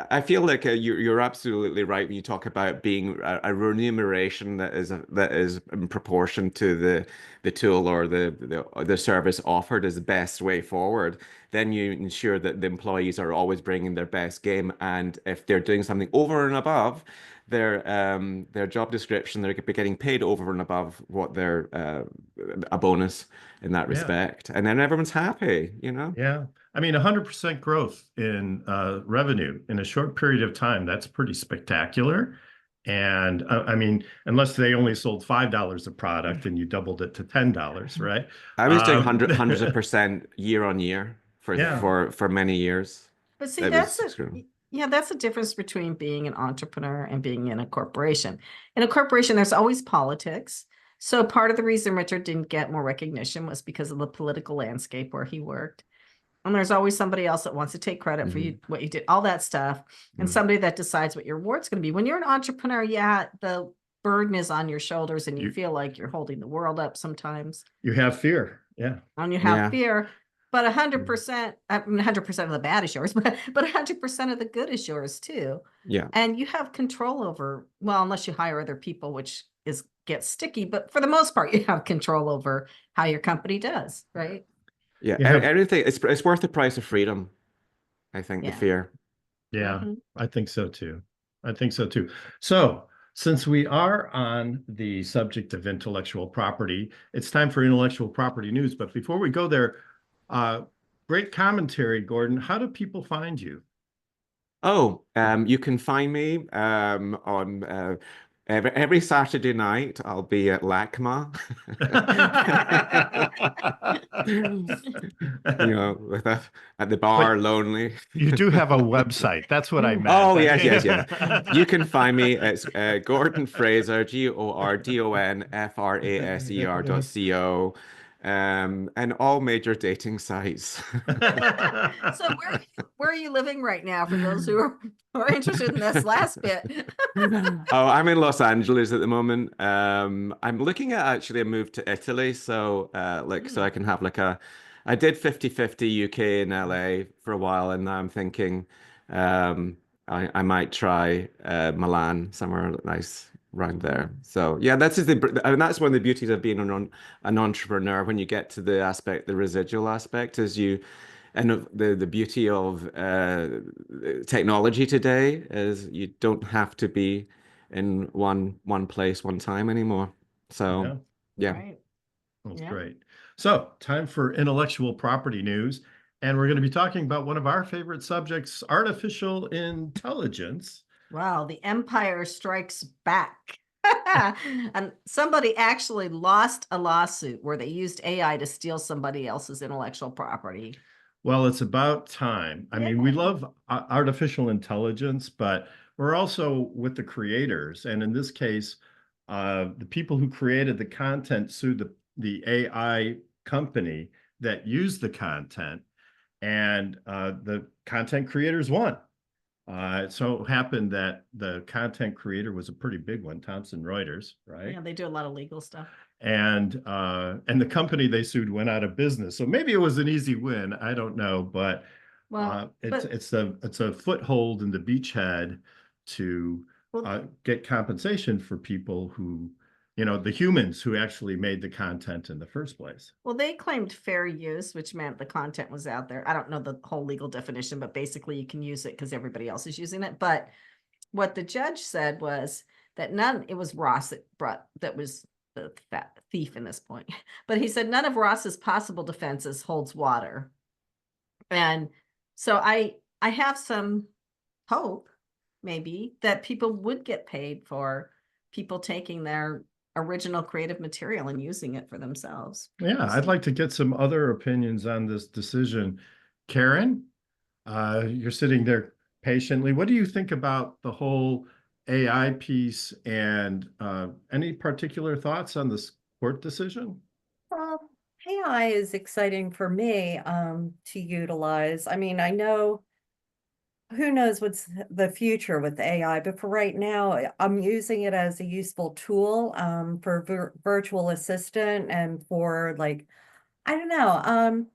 I feel like you're absolutely right when you talk about being a remuneration that is in proportion to the tool or the service offered is the best way forward. Then you ensure that the employees are always bringing their best game, and if they're doing something over and above their job description, they're getting paid over and above what their a bonus in that respect, and then everyone's happy, you know? Yeah. I mean, 100% growth in revenue in a short period of time, that's pretty spectacular. And I mean, unless they only sold $5 a product and you doubled it to $10, right? I was doing hundreds of percent year on year for many years. But see, that's the difference between being an entrepreneur and being in a corporation. In a corporation, there's always politics. So part of the reason Richard didn't get more recognition was because of the political landscape where he worked. And there's always somebody else that wants to take credit for you, what you did, all that stuff. And somebody that decides what your reward's going to be. When you're an entrepreneur, the burden is on your shoulders and you feel like you're holding the world up sometimes. You have fear. Yeah. And you have fear. But 100%, 100% of the bad is yours, but 100% of the good is yours too. Yeah. And you have control over, well, unless you hire other people, which gets sticky, but for the most part, you have control over how your company does, right? Yeah. Everything, it's worth the price of freedom, I think, the fear. Yeah, I think so too. So since we are on the subject of intellectual property, it's time for intellectual property news. But before we go there, great commentary, Gordon. How do people find you? Oh, you can find me on every Saturday night. I'll be at LACMA, at the bar, but lonely. You do have a website. That's what I meant. Oh, yes. You can find me. It's Gordon Fraser, GordonFraser.co, and all major dating sites. So where are you living right now for those who are interested in this last bit? Oh, I'm in Los Angeles at the moment. I'm looking at actually a move to Italy. So so I can have I did 50-50 UK and LA for a while, and now I'm thinking I might try Milan, somewhere nice around there. So yeah, that's one of the beauties of being an entrepreneur. When you get to the residual aspect, and the beauty of technology today is you don't have to be in one place one time anymore. So yeah. Right. That's great. So time for intellectual property news. And we're going to be talking about one of our favorite subjects, artificial intelligence. Wow, the empire strikes back. And somebody actually lost a lawsuit where they used AI to steal somebody else's intellectual property. Well, it's about time. I mean, we love artificial intelligence, but we're also with the creators. And in this case, the people who created the content sued the AI company that used the content, and the content creators won. It so happened that the content creator was a pretty big one, Thomson Reuters, right? Yeah, they do a lot of legal stuff. And the company they sued went out of business. So maybe it was an easy win. I don't know, but it's a foothold in the beachhead to get compensation for people who, the humans who actually made the content in the first place. Well, they claimed fair use, which meant the content was out there. I don't know the whole legal definition, but basically you can use it because everybody else is using it. But what the judge said was that it was Ross that was the thief in this point, but he said none of Ross's possible defenses holds water. And so I have some hope maybe that people would get paid for people taking their original creative material and using it for themselves. Yeah, I'd like to get some other opinions on this decision. Karen, you're sitting there patiently. What do you think about the whole AI piece, and any particular thoughts on this court decision? Um, AI is exciting for me to utilize. I mean, I know who knows what's the future with AI, but for right now, I'm using it as a useful tool for virtual assistant and for like, I don't know,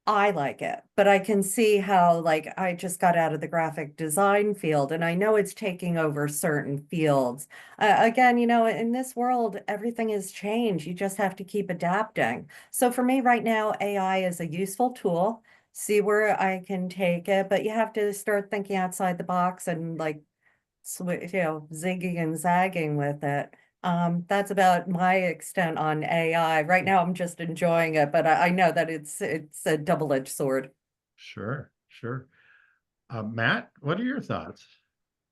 I like it, but I can see how like I just got out of the graphic design field and I know it's taking over certain fields. Again, you know, in this world, everything has changed. You just have to keep adapting. So for me right now, AI is a useful tool. See where I can take it, but you have to start thinking outside the box and like zigging and zagging with it. That's about my extent on AI. Right now, I'm just enjoying it, but I know that it's a double-edged sword. Sure, sure. Matt, what are your thoughts?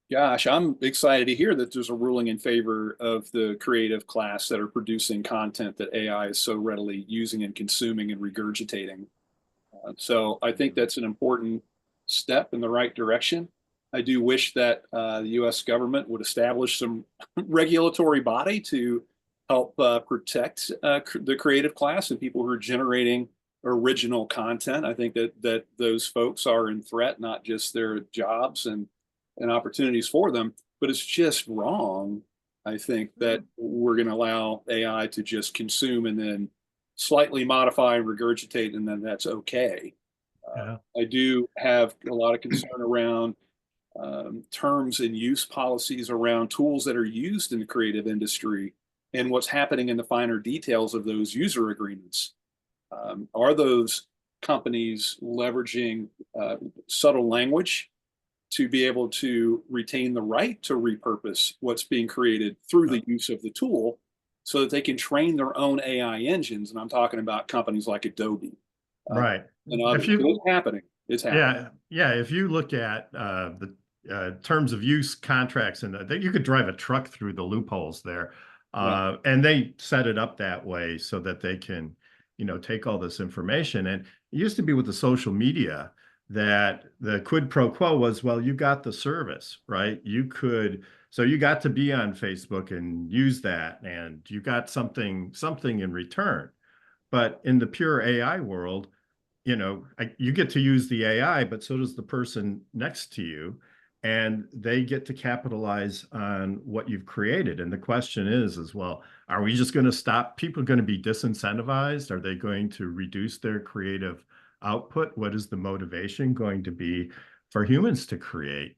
Gosh, I'm excited to hear that there's a ruling in favor of the creative class that are producing content that AI is so readily using and consuming and regurgitating. So I think that's an important step in the right direction. I do wish that the U.S. government would establish some regulatory body to help protect the creative class and people who are generating original content. I think that those folks are in threat, not just their jobs and opportunities for them, but it's just wrong. I think that we're going to allow AI to just consume and then slightly modify and regurgitate, and then that's okay. Yeah. I do have a lot of concern around terms and use policies around tools that are used in the creative industry and what's happening in the finer details of those user agreements. Are those companies leveraging subtle language to be able to retain the right to repurpose what's being created through the use of the tool so that they can train their own AI engines? And I'm talking about companies like Adobe. Right. And others. It's happening. It's happening. Yeah. If you look at the terms of use contracts, and you could drive a truck through the loopholes there. And they set it up that way so that they can, take all this information. And it used to be with the social media that the quid pro quo was, well, you got the service, right? So you got to be on Facebook and use that, and you got something in return. But in the pure AI world, you get to use the AI, but so does the person next to you, and they get to capitalize on what you've created. And the question is well, are we just going to stop? People going to be disincentivized? Are they going to reduce their creative output? What is the motivation going to be for humans to create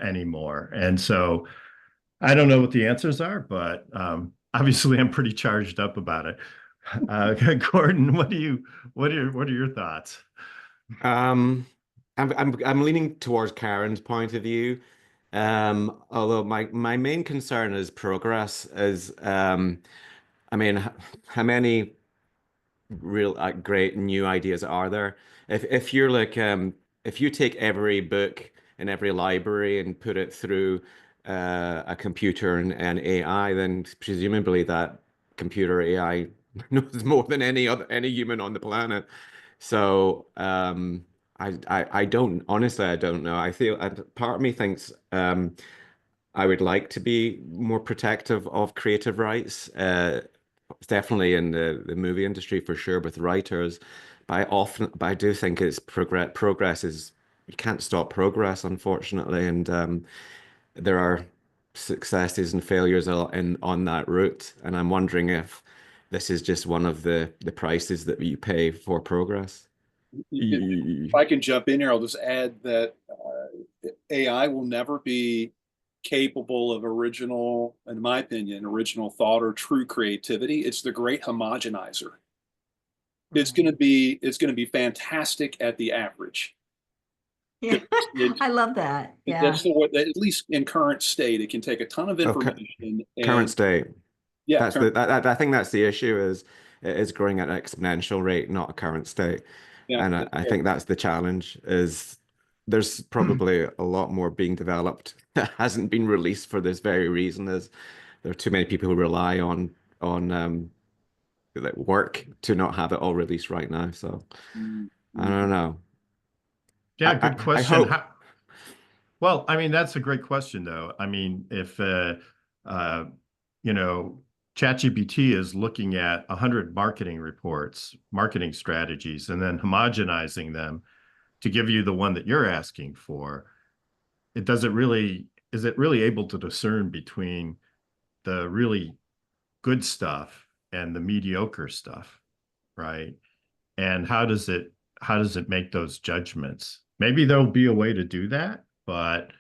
anymore? And so I don't know what the answers are, but obviously I'm pretty charged up about it. Gordon, what are your thoughts? I'm leaning towards Karen's point of view. Although my main concern is progress. I mean, how many real great new ideas are there? If you're like if you take every book in every library and put it through a computer and AI, then presumably that computer AI knows more than any human on the planet. So I don't honestly, I don't know. I feel part of me thinks I would like to be more protective of creative rights. Definitely in the movie industry for sure with writers. But I do think it's progress is, you can't stop progress, unfortunately, and there are successes and failures on that route. And I'm wondering if this is just one of the prices that you pay for progress. If I can jump in here, I'll just add that AI will never be capable of original, in my opinion, original thought or true creativity. It's the great homogenizer. It's going to be fantastic at the average. Yeah, I love that. Yeah. That's at least in current state, it can take a ton of information. Current state. Yeah, That's I think that's the issue is it is growing at an exponential rate, not a current state. yeah, And I think that's the challenge is there's probably a lot more being developed that hasn't been released for this very reason is there are too many people who rely on like work to not have it all released right now. So I Mhm. don't know. Yeah, good I question. hope. Well, I mean, that's a great question, though. I mean, if uh, you know, ChatGPT is looking at 100 marketing reports, marketing strategies, and then homogenizing them to give you the one that you're asking for, is it really able to discern between the really good stuff and the mediocre stuff, right? And how does it make those judgments? Maybe there'll be a way to do that, but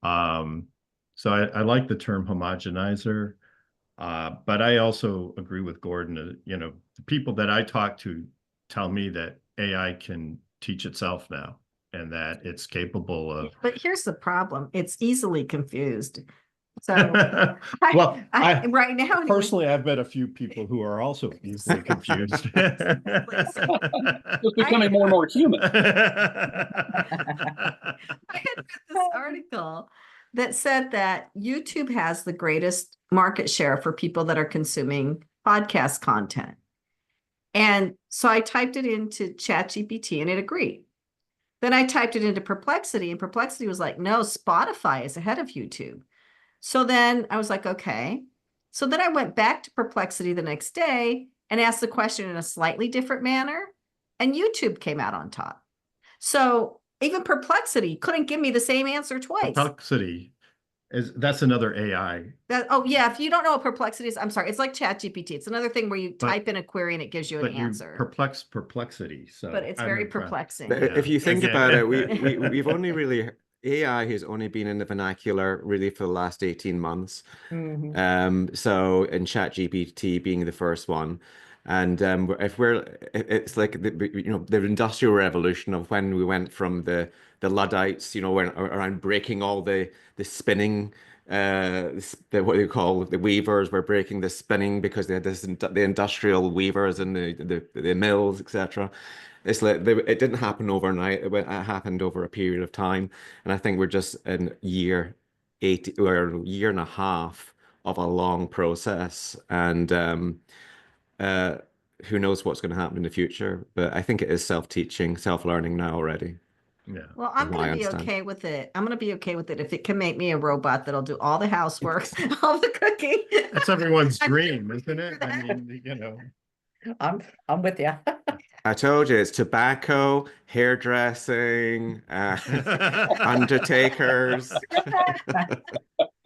um, so I like the term homogenizer, but I also agree with Gordon. The people that I talk to tell me that AI can teach itself now and that it's capable of. But here's the problem. It's easily confused. So Well, I right now, anyway, personally, I've met a few people who are also easily confused. It's becoming more and more human. I had read this article that said that YouTube has the greatest market share for people that are consuming podcast content. And so I typed it into ChatGPT and it agreed. Then I typed it into Perplexity and Perplexity was like, no, Spotify is ahead of YouTube. So then I was like, okay. So then I went back to Perplexity the next day and asked the question in a slightly different manner, and YouTube came out on top. So even Perplexity couldn't give me the same answer twice. Perplexity that's another AI. Oh yeah, if you don't know what Perplexity is, I'm sorry, it's like ChatGPT. It's another thing where you type in a query and it gives you an answer. Perplexity. So but it's very perplexing. If you think Again. about it, we've only really AI has only been in the vernacular really for the last 18 months. So in ChatGPT being the first one. And it's like the industrial revolution of when we went from the Luddites, around breaking all the spinning, what do you call the weavers were breaking the spinning because they had the industrial weavers and the mills, etc. It's like it didn't happen overnight. It happened over a period of time, and I think we're just in year 80 or a year and a half of a long process, and uh, who knows what's going to happen in the future. But I think it is self-teaching, self-learning now already. Yeah. Well, I'm going to be okay with it. I'm going to be okay with it if it can make me a robot that'll do all the housework, all the cooking. That's everyone's dream, isn't it? I mean, I'm with you. I told you it's tobacco, hairdressing, undertakers,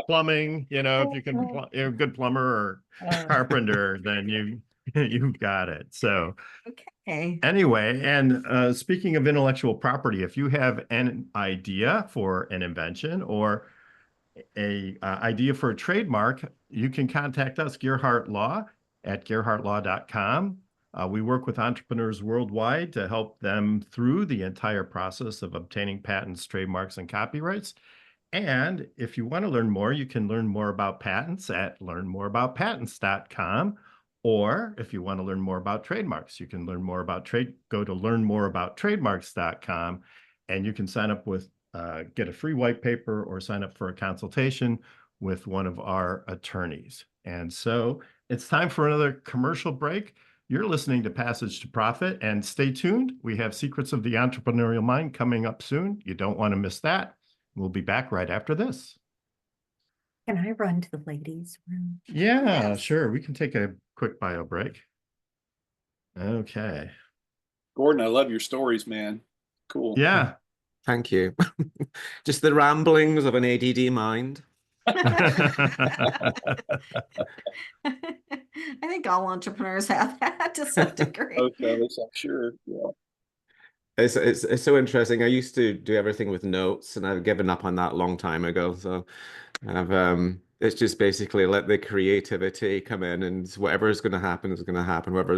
plumbing. If you can, you're a good plumber or carpenter, then you've got it. So okay. Anyway, and speaking of intellectual property, if you have an idea for an invention or a idea for a trademark, you can contact us, Gearhart Law, at gearhartlaw.com. We work with entrepreneurs worldwide to help them through the entire process of obtaining patents, trademarks, and copyrights. And if you want to learn more, you can learn more about patents at learnmoreaboutpatents.com. Or if you want to learn more about trademarks, you can learn more about go to learnmoreabouttrademarks.com, and you can sign up with, get a free white paper or sign up for a consultation with one of our attorneys. And so it's time for another commercial break. You're listening to Passage to Profit, and stay tuned. We have Secrets of the Entrepreneurial Mind coming up soon. You don't want to miss that. We'll be back right after this. Can I run to the ladies' room? Yeah, Yes. sure. We can take a quick bio break. Okay. Gordon, I love your stories, man. Cool. Yeah. Thank you. Just the ramblings of an ADD mind. I think all entrepreneurs have that to some degree. Okay, I'm sure. Yeah. It's so interesting. I used to do everything with notes, and I've given up on that a long time ago. So it's just basically let the creativity come in, and whatever is going to happen is going to happen. Whatever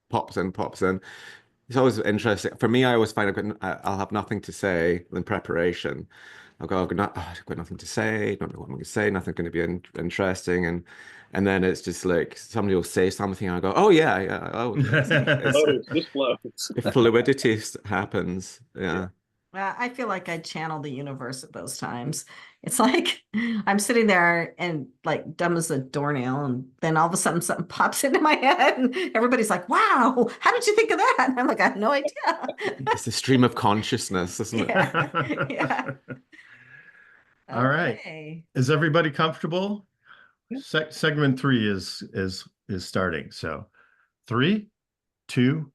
pops in, pops in. It's always interesting. For me, I always find I'll have nothing to say in preparation. I've got nothing to say, don't know what I'm going to say, nothing's going to be interesting. And then it's just like somebody will say something and I go, oh yeah, yeah. Oh, This flows. if fluidity happens. Yeah. Well, I feel like I channel the universe at those times. It's like I'm sitting there and like dumb as a doornail, and then all of a sudden something pops into my head, and everybody's like, "Wow, how did you think of that?" And I'm like, "I have no idea." It's a stream of consciousness, isn't it? Yeah. Yeah. All right. Okay. Is everybody comfortable? Segment 3 is starting. So 3, 2,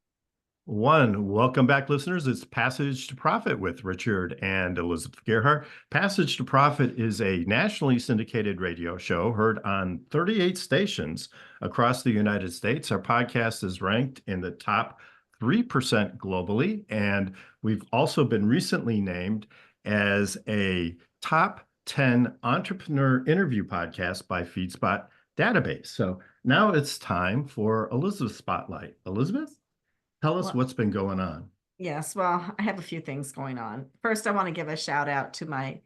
1. Welcome back, listeners. It's Passage to Profit with Richard and Elizabeth Gearhart. Passage to Profit is a nationally syndicated radio show heard on 38 stations across the United States. Our podcast is ranked in the top 3% globally, and we've also been recently named as a top 10 entrepreneur interview podcast by FeedSpot database. So now it's time for Elizabeth Spotlight. Elizabeth? Tell us what's been going on. Yes, well, I have a few things going on. First, I want to give a shout out to my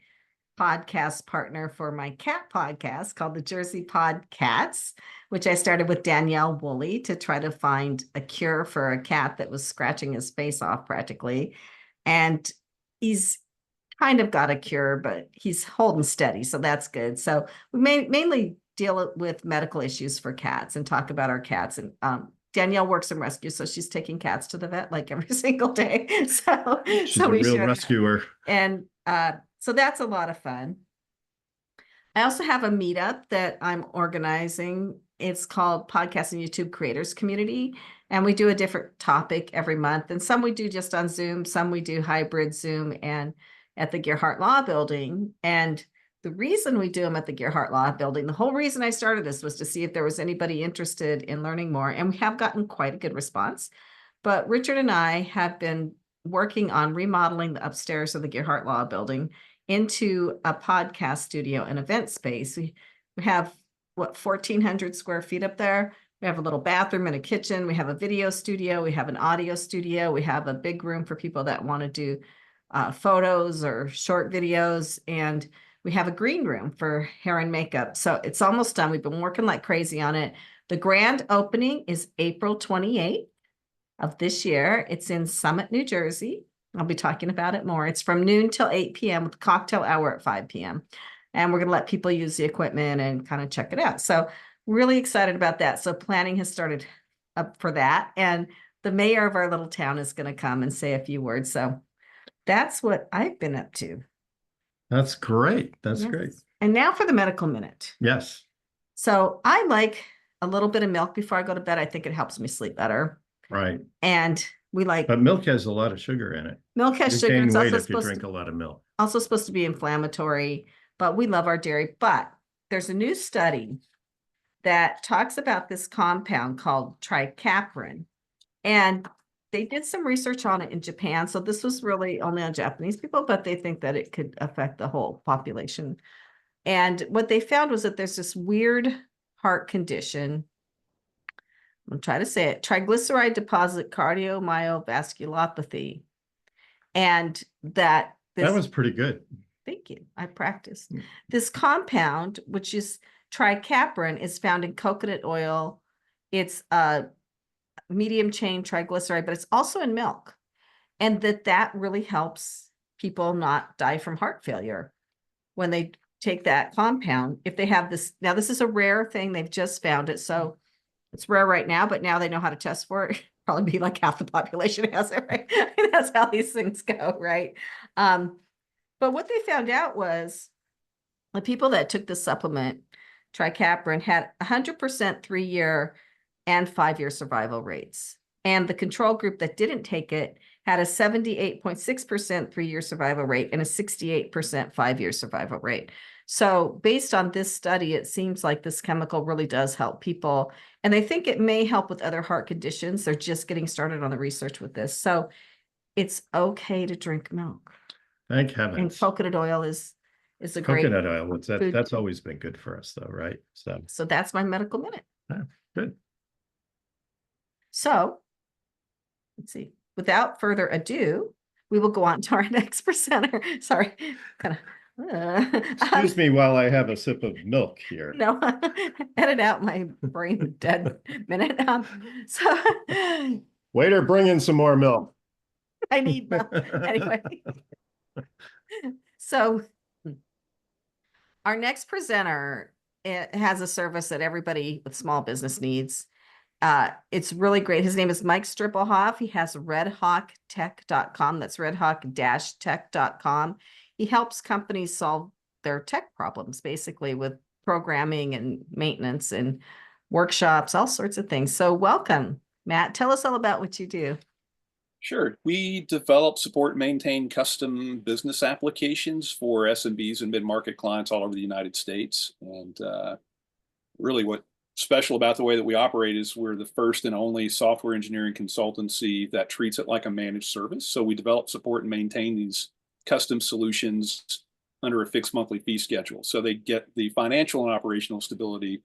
podcast partner for my cat podcast called the Jersey Pod Cats, which I started with Danielle Woolley to try to find a cure for a cat that was scratching his face off practically. And he's kind of got a cure, but he's holding steady. So that's good. So we mainly deal with medical issues for cats and talk about our cats. And Danielle works in rescue, so she's taking cats to the vet like every single day. She's a real rescuer. And so that's a lot of fun. I also have a meetup that I'm organizing. It's called Podcast and YouTube Creators Community. And we do a different topic every month. And some we do just on Zoom, some we do hybrid Zoom and at the Gearhart Law Building. And the reason we do them at the Gearhart Law Building, the whole reason I started this was to see if there was anybody interested in learning more. And we have gotten quite a good response. But Richard and I have been working on remodeling the upstairs of the Gearhart Law Building into a podcast studio and event space. We have, 1,400 square feet up there. We have a little bathroom and a kitchen. We have a video studio. We have an audio studio. We have a big room for people that want to do photos or short videos. And we have a green room for hair and makeup. So it's almost done. We've been working like crazy on it. The grand opening is April 28th of this year. It's in Summit, New Jersey. I'll be talking about it more. It's from noon till 8 p.m. with a cocktail hour at 5 p.m. And we're going to let people use the equipment and kind of check it out. So really excited about that. So planning has started up for that. And the mayor of our little town is going to come and say a few words. So that's what I've been up to. That's great. That's Yes. great. And now for the medical minute. Yes. So I like a little bit of milk before I go to bed. I think it helps me sleep better. Right. And we like But milk has a lot of sugar in it. milk has You sugar. gain It's weight also if you supposed drink to, a lot of milk. also supposed to be inflammatory, but we love our dairy. But there's a new study that talks about this compound called tricapran. And they did some research on it in Japan. So this was really only on Japanese people, but they think that it could affect the whole population. And what they found was that there's this weird heart condition. I'm trying to say it, triglyceride deposit cardiomyovasculopathy. And that was pretty good. Thank you. I practiced. This compound, which is tricapran, is found in coconut oil. It's a medium chain triglyceride, but it's also in milk. And that really helps people not die from heart failure when they take that compound. If they have this, now this is a rare thing. They've just found it. So it's rare right now, but now they know how to test for it. Probably be like half the population has it, right? That's how these things go, right? But what they found out was the people that took the supplement, tricapran, had 100% 3-year and 5-year survival rates. And the control group that didn't take it had a 78.6% 3-year survival rate and a 68% 5-year survival rate. So based on this study, it seems like this chemical really does help people. And they think it may help with other heart conditions. They're just getting started on the research with this. So it's okay to drink milk. Thank And heavens. coconut oil is a great Coconut oil. food. That's always been good for us though, right? So that's my medical minute. Yeah, good. So let's see. without further ado, we will go on to our next presenter. Sorry, kind of. Excuse me while I have a sip of milk here. No, edit out my brain dead minute. So Waiter, bring in some more milk. I need milk anyway. So our next presenter, it has a service that everybody with small business needs. It's really great. His name is Mike Strippelhoff. He has redhawktech.com. That's redhawk-tech.com. He helps companies solve their tech problems, basically with programming and maintenance and workshops, all sorts of things. So welcome, Matt. Tell us all about what you do. Sure. We develop, support, and maintain custom business applications for SMBs and mid-market clients all over the United States. And really what's special about the way that we operate is we're the first and only software engineering consultancy that treats it like a managed service. So we develop, support, and maintain these custom solutions under a fixed monthly fee schedule. So they get the financial and operational stability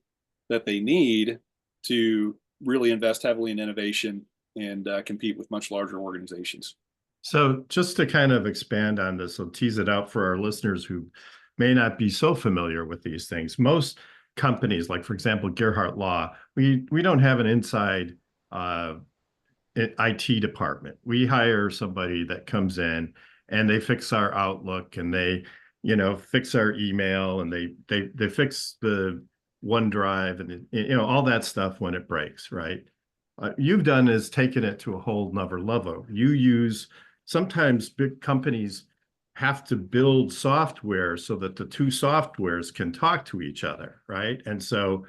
that they need to really invest heavily in innovation and compete with much larger organizations. So just to kind of expand on this, I'll tease it out for our listeners who may not be so familiar with these things. Most companies, like for example, Gearhart Law, we don't have an inside IT department. We hire somebody that comes in and they fix our Outlook and they, fix our email and they fix the OneDrive and all that stuff when it breaks, right? You've done is taken it to a whole nother level. Sometimes big companies have to build software so that the two softwares can talk to each other, right? And so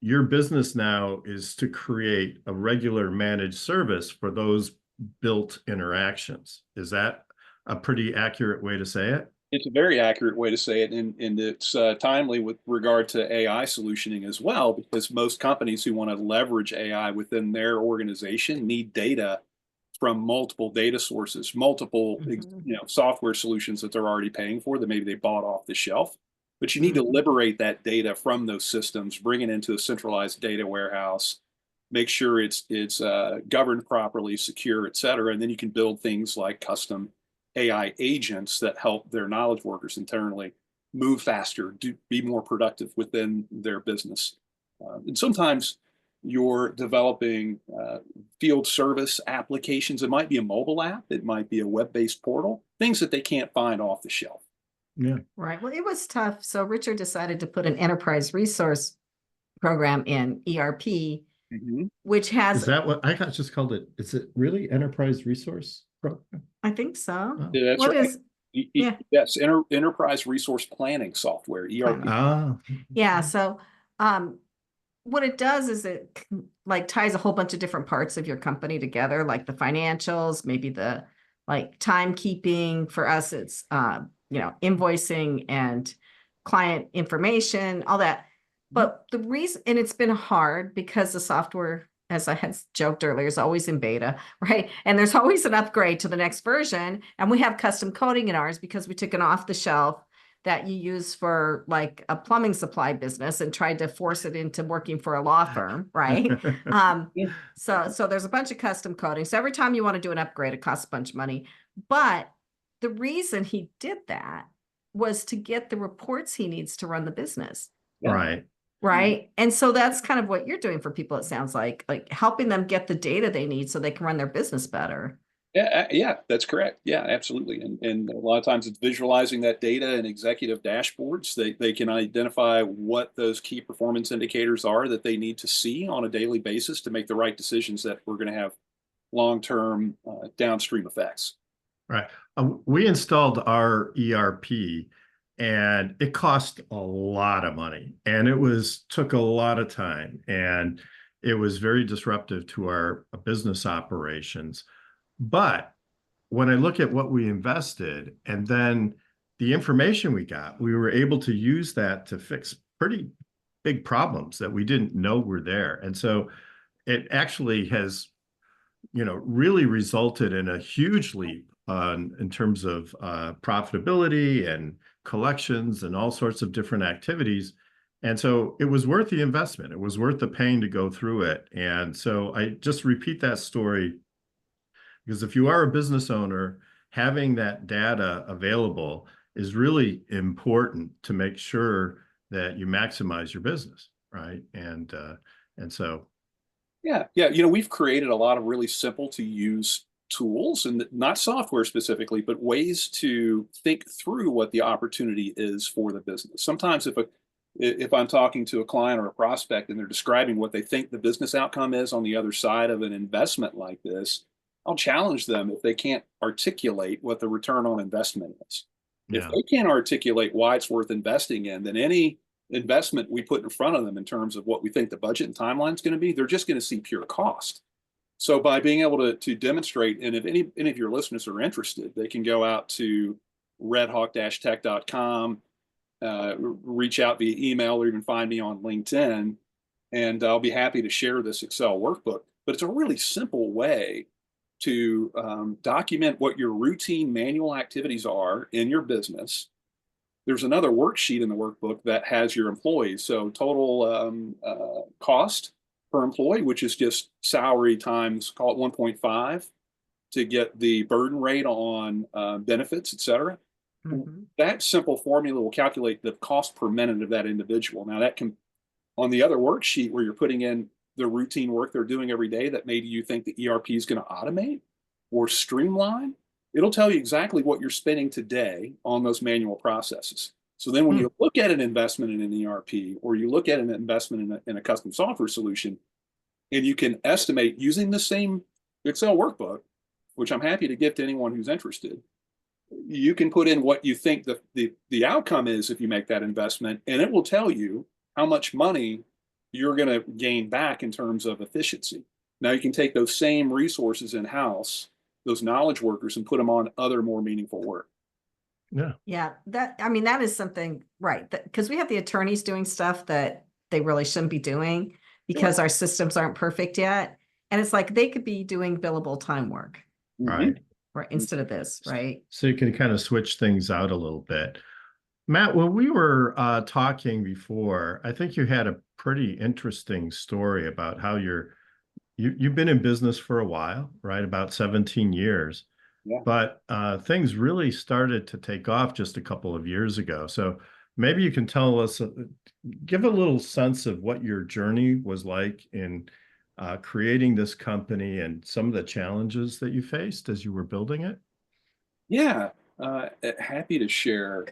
your business now is to create a regular managed service for those built interactions. Is that a pretty accurate way to say it? It's a very accurate way to say it, and it's timely with regard to AI solutioning as well, because most companies who want to leverage AI within their organization need data from multiple data sources, multiple software solutions that they're already paying for that maybe they bought off the shelf. But you need to liberate that data from those systems, bring it into a centralized data warehouse, make sure it's governed properly, secure, et cetera, and then you can build things like custom AI agents that help their knowledge workers internally move faster, be more productive within their business. And sometimes you're developing field service applications. It might be a mobile app. It might be a web-based portal, things that they can't find off the shelf. Yeah. Right. Well, it was tough. So Richard decided to put an enterprise resource program in ERP, which has... Is that what I just called it? Is it really enterprise resource program? I think so. Oh. Yeah, that's What right. is... Yes, enterprise resource planning software, ERP. Yeah. So what it does is it like ties a whole bunch of different parts of your company together, like the financials, maybe the like timekeeping. For us, it's invoicing and client information, all that. But the reason, and it's been hard because the software, as I had joked earlier, is always in beta, right? And there's always an upgrade to the next version. And we have custom coding in ours because we took an off the shelf that you use for like a plumbing supply business and tried to force it into working for a law firm, right? So there's a bunch of custom coding. So every time you want to do an upgrade, it costs a bunch of money. But the reason he did that was to get the reports he needs to run the business. Right. Right. And so that's kind of what you're doing for people, it sounds like helping them get the data they need so they can run their business better. Yeah, that's correct. Yeah, absolutely. And a lot of times it's visualizing that data in executive dashboards. They can identify what those key performance indicators are that they need to see on a daily basis to make the right decisions that we're going to have long-term downstream effects. Right. We installed our ERP and it cost a lot of money and it took a lot of time and it was very disruptive to our business operations. But when I look at what we invested and then the information we got, we were able to use that to fix pretty big problems that we didn't know were there. And so it actually has, really resulted in a huge leap in terms of profitability and collections and all sorts of different activities. And so it was worth the investment. It was worth the pain to go through it. And so I just repeat that story Because if you are a business owner, having that data available is really important to make sure that you maximize your business, right? And so, Yeah, yeah. We've created a lot of really simple to use tools, and not software specifically, but ways to think through what the opportunity is for the business. Sometimes if I'm talking to a client or a prospect and they're describing what they think the business outcome is on the other side of an investment like this, I'll challenge them if they can't articulate what the return on investment is. If yeah, they can't articulate why it's worth investing in, then any investment we put in front of them in terms of what we think the budget and timeline is going to be, they're just going to see pure cost. So by being able to demonstrate, and if any of your listeners are interested, they can go out to redhawk-tech.com, reach out via email, or even find me on LinkedIn, and I'll be happy to share this Excel workbook. But it's a really simple way to document what your routine manual activities are in your business. There's another worksheet in the workbook that has your employees. So total cost per employee, which is just salary times, call it 1.5, to get the burden rate on benefits, et cetera. Mm-hmm. That simple formula will calculate the cost per minute of that individual. Now that can, on the other worksheet where you're putting in the routine work they're doing every day that maybe you think the ERP is going to automate or streamline, it'll tell you exactly what you're spending today on those manual processes. So then when you look at an investment in an ERP, or you look at an investment in a custom software solution, and you can estimate using the same Excel workbook, which I'm happy to give to anyone who's interested, you can put in what you think the outcome is if you make that investment, and it will tell you how much money you're going to gain back in terms of efficiency. Now you can take those same resources in-house, those knowledge workers, and put them on other more meaningful work. yeah, Yeah, that is something, right? Because we have the attorneys doing stuff that they really shouldn't be doing because our systems aren't perfect yet. And it's like they could be doing billable time work, right. right? Instead of this, right? So you can kind of switch things out a little bit. Matt, when we were talking before, I think you had a pretty interesting story about how you've been in business for a while, right? About 17 years. Yeah. But things really started to take off just a couple of years ago. So maybe you can tell us, give a little sense of what your journey was like in creating this company and some of the challenges that you faced as you were building it. Yeah, happy to share.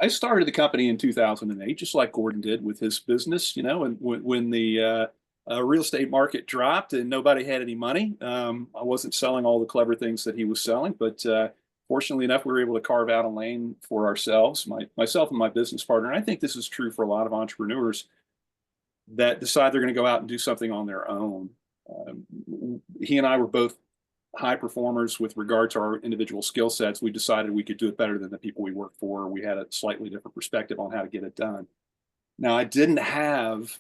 I started the company in 2008, just like Gordon did with his business, and when the real estate market dropped and nobody had any money, I wasn't selling all the clever things that he was selling, but fortunately enough, we were able to carve out a lane for ourselves, myself and my business partner. And I think this is true for a lot of entrepreneurs that decide they're going to go out and do something on their own. He and I were both high performers with regard to our individual skill sets. We decided we could do it better than the people we worked for. We had a slightly different perspective on how to get it done. Now, I didn't have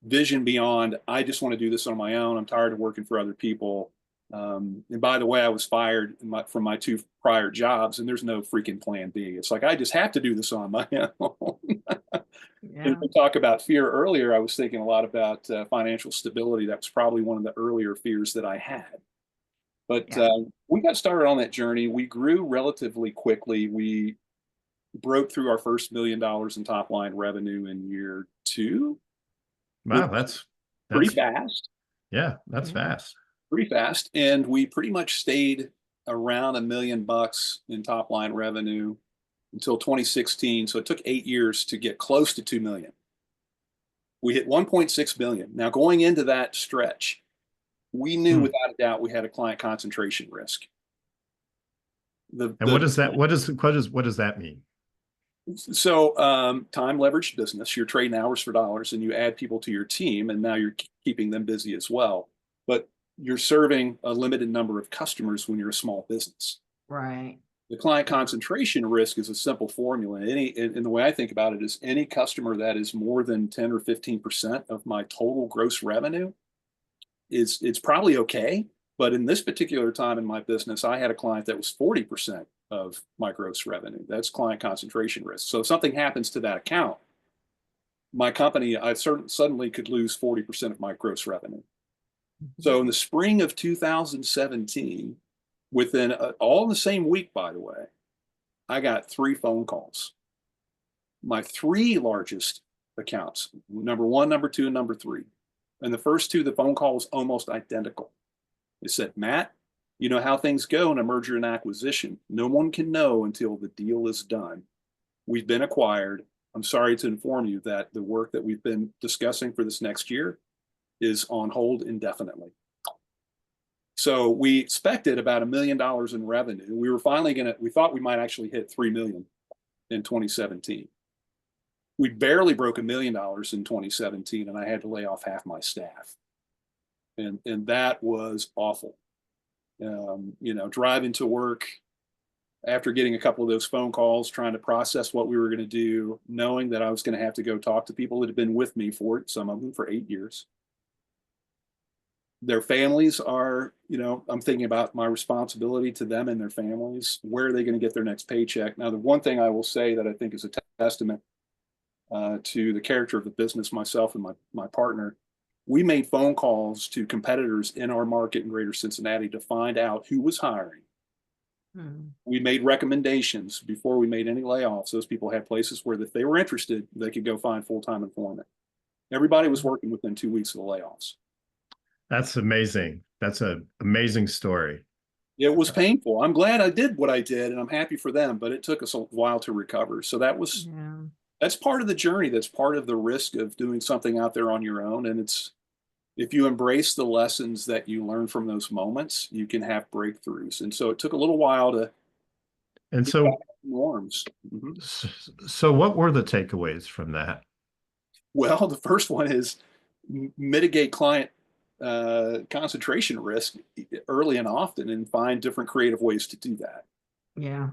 vision beyond, I just want to do this on my own. I'm tired of working for other people. And by the way, I was fired from my 2 prior jobs, and there's no freaking plan B. It's like, I just have to do this on my own. Yeah. And we talked about fear earlier. I was thinking a lot about financial stability. That was probably one of the earlier fears that I had. But we got started on that journey. We grew relatively quickly. We broke through our first $1 million in top line revenue in year 2. Wow, that's pretty fast. Yeah, that's fast. Pretty fast. And we pretty much stayed around $1 million in top line revenue until 2016. So it took 8 years to get close to 2 million. We hit 1.6 billion. Now, going into that stretch, we knew without a doubt we had a client concentration risk. What does that mean? So time leveraged business, you're trading hours for dollars, and you add people to your team, and now you're keeping them busy as well. But you're serving a limited number of customers when you're a small business. Right. The client concentration risk is a simple formula. And the way I think about it is any customer that is more than 10 or 15% of my total gross revenue it's probably okay. But in this particular time in my business, I had a client that was 40% of my gross revenue. That's client concentration risk. So if something happens to that account, my company, I suddenly could lose 40% of my gross revenue. So in the spring of 2017, within all in the same week, by the way, I got 3 phone calls. My 3 largest accounts, number 1, number 2, and number 3. And the first 2, the phone call was almost identical. They said, Matt, you know how things go in a merger and acquisition. No one can know until the deal is done. We've been acquired. I'm sorry to inform you that the work that we've been discussing for this next year is on hold indefinitely. So we expected about $1 million in revenue. We were finally we thought we might actually hit 3 million in 2017. We barely broke $1 million in 2017, and I had to lay off half my staff. And that was awful. You know, driving to work after getting a couple of those phone calls, trying to process what we were going to do, knowing that I was going to have to go talk to people that had been with me for it, some of them for 8 years. Their families are, you know, I'm thinking about my responsibility to them and their families. Where are they going to get their next paycheck? Now, the one thing I will say that I think is a testament to the character of the business, myself and my partner, we made phone calls to competitors in our market in Greater Cincinnati to find out who was hiring. We made recommendations before we made any layoffs. Those people had places where if they were interested, they could go find full-time employment. Everybody was working within 2 weeks of the layoffs. That's amazing. That's an amazing story. It was painful. I'm glad I did what I did, and I'm happy for them, but it took us a while to recover. So that's part of the journey. That's part of the risk of doing something out there on your own. And it's, if you embrace the lessons that you learn from those moments, you can have breakthroughs. And so it took a little while to. And so norms. So what were the takeaways from that? Well, the first one is mitigate client concentration risk early and often, and find different creative ways to do that. Yeah.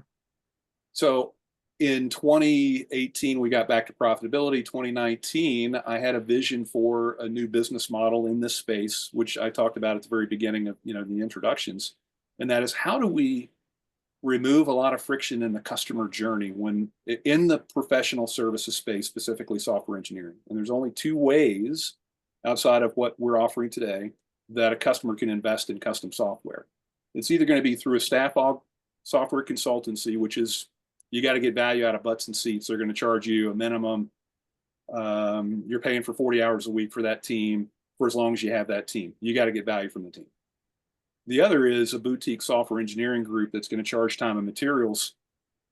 So in 2018, we got back to profitability. 2019, I had a vision for a new business model in this space, which I talked about at the very beginning of, you know, the introductions. And that is, how do we remove a lot of friction in the customer journey when in the professional services space, specifically software engineering? And there's only 2 ways outside of what we're offering today that a customer can invest in custom software. It's either going to be through a staff aug software consultancy, which is, you got to get value out of butts and seats. They're going to charge you a minimum. You're paying for 40 hours a week for that team for as long as you have that team. You got to get value from the team. The other is a boutique software engineering group that's going to charge time and materials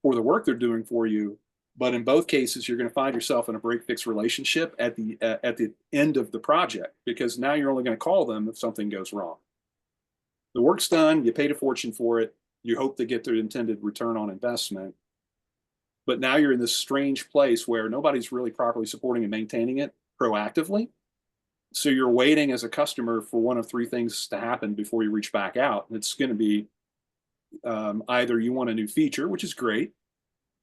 for the work they're doing for you. But in both cases, you're going to find yourself in a break-fix relationship at the end of the project, because now you're only going to call them if something goes wrong. The work's done. You paid a fortune for it. You hope to get the intended return on investment. But now you're in this strange place where nobody's really properly supporting and maintaining it proactively. So you're waiting as a customer for one of 3 things to happen before you reach back out. It's going to be either you want a new feature, which is great,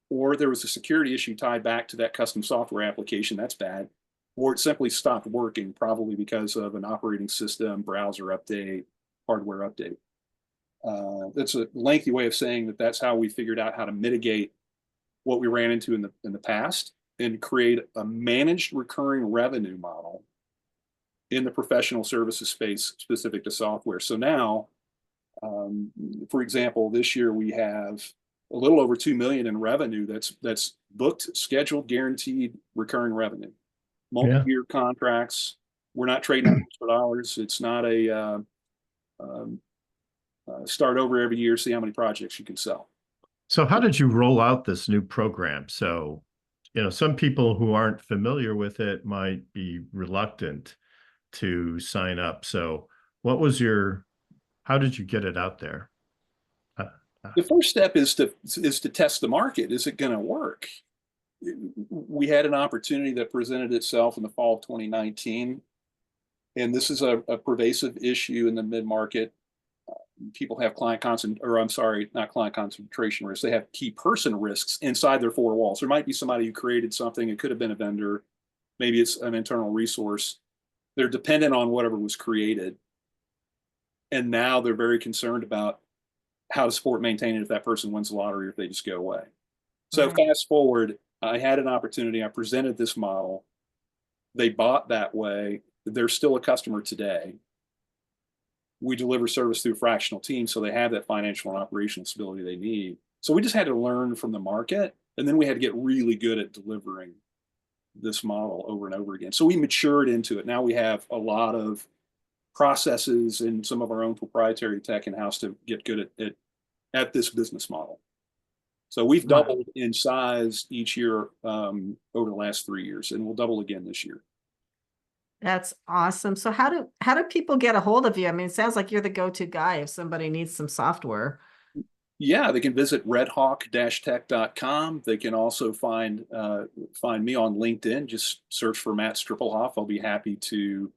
or there was a security issue tied back to that custom software application. That's bad. Or it simply stopped working, probably because of an operating system, browser update, hardware update. That's a lengthy way of saying that that's how we figured out how to mitigate what we ran into in the past and create a managed recurring revenue model in the professional services space specific to software. So now, for example, this year we have a little over 2 million in revenue that's booked, scheduled, guaranteed recurring revenue, multi-year contracts. We're not trading dollars for dollars. It's not a start over every year, see how many projects you can sell. So how did you roll out this new program? So, you know, some people who aren't familiar with it might be reluctant to sign up. So what was how did you get it out there? The first step is to test the market. Is it going to work? We had an opportunity that presented itself in the fall of 2019. And this is a pervasive issue in the mid-market. People have not client concentration risks. They have key person risks inside their 4 walls. There might be somebody who created something. It could have been a vendor. Maybe it's an internal resource. They're dependent on whatever was created. And now they're very concerned about how to support and maintain it if that person wins the lottery or if they just go away. So fast forward, I had an opportunity. I presented this model. They bought that way. They're still a customer today. we deliver service through fractional teams, so they have that financial and operational stability they need. So we just had to learn from the market, and then we had to get really good at delivering this model over and over again. So we matured into it. Now we have a lot of processes and some of our own proprietary tech in-house to get good at this business model. So we've doubled in size each year over the last 3 years, and we'll double again this year. That's awesome. So how do people get a hold of you? I mean, it sounds like you're the go-to guy if somebody needs some software. Yeah, they can visit redhawk-tech.com. They can also find me on LinkedIn. Just search for Matt Strippelhoff. I'll be happy to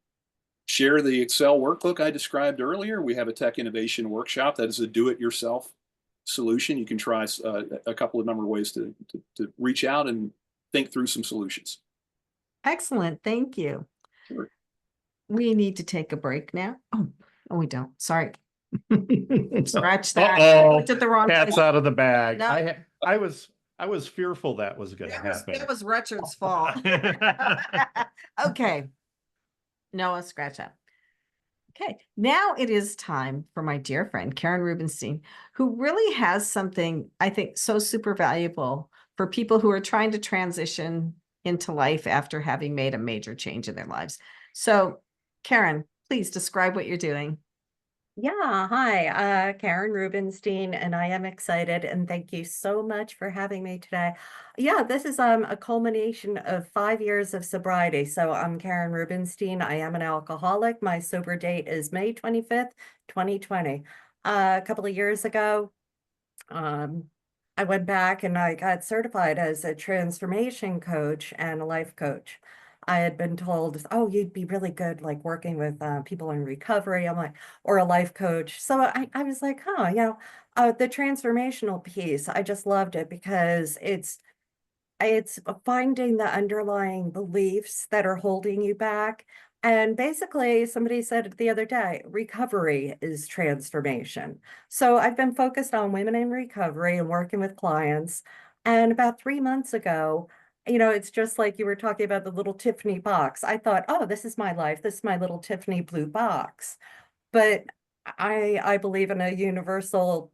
share the Excel workbook I described earlier. We have a tech innovation workshop that is a do-it-yourself solution. You can try a couple of number of ways to reach out and think through some solutions. Excellent. Thank you. Sure. We need to take a break now. Oh, we don't. Sorry. Scratch that. Uh-oh. Looked at the wrong Cat's place. out of the bag. No. I was fearful that was going to happen. That was Richard's fault. Okay. Noah, scratch that. Okay, now it is time for my dear friend, Karen Rubinstein, who really has something I think so super valuable for people who are trying to transition into life after having made a major change in their lives. So, Karen, please describe what you're doing. Yeah, hi, Karen Rubinstein, and I am excited, and thank you so much for having me today. Yeah, this is a culmination of 5 years of sobriety. So I'm Karen Rubinstein. I am an alcoholic. My sober date is May 25th, 2020. A couple of years ago, I went back and I got certified as a transformation coach and a life coach. I had been told, oh, you'd be really good like working with people in recovery. I'm like, or a life coach. So I was like, huh, the transformational piece, I just loved it because it's finding the underlying beliefs that are holding you back. And basically, somebody said it the other day, recovery is transformation. So I've been focused on women in recovery and working with clients. And about 3 months ago, it's just like you were talking about the little Tiffany box. I thought, oh, this is my life. This is my little Tiffany blue box. But I believe in a universal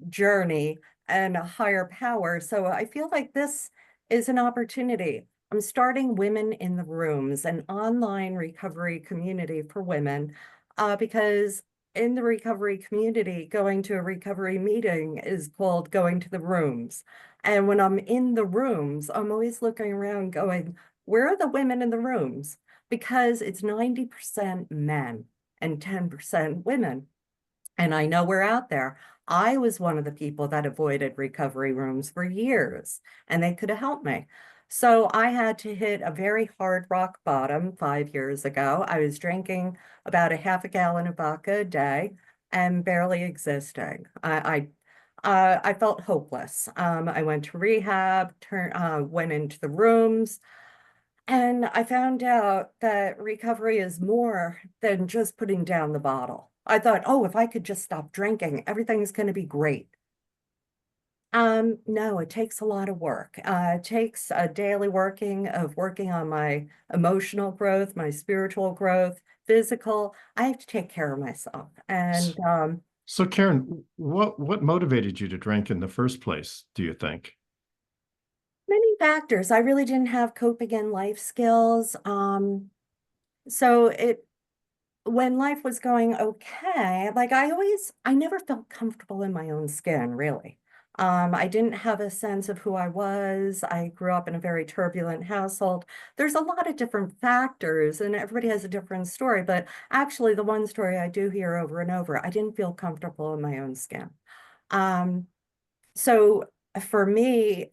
journey and a higher power. So I feel like this is an opportunity. I'm starting Women in the Rooms, an online recovery community for women, because in the recovery community, going to a recovery meeting is called going to the rooms. And when I'm in the rooms, I'm always looking around going, where are the women in the rooms? Because it's 90% men and 10% women. And I know we're out there. I was one of the people that avoided recovery rooms for years, and they could have helped me. So I had to hit a very hard rock bottom 5 years ago. I was drinking about a half a gallon of vodka a day and barely existing. I felt hopeless. I went to rehab, went into the rooms, and I found out that recovery is more than just putting down the bottle. I thought, oh, if I could just stop drinking, everything's going to be great. No, it takes a lot of work. It takes a daily working on my emotional growth, my spiritual growth, physical. I have to take care of myself. And So Karen, what motivated you to drink in the first place, do you think? many factors. I really didn't have coping and life skills. So when life was going okay, like I never felt comfortable in my own skin, really. I didn't have a sense of who I was. I grew up in a very turbulent household. There's a lot of different factors, and everybody has a different story. But actually, the one story I do hear over and over, I didn't feel comfortable in my own skin. So for me,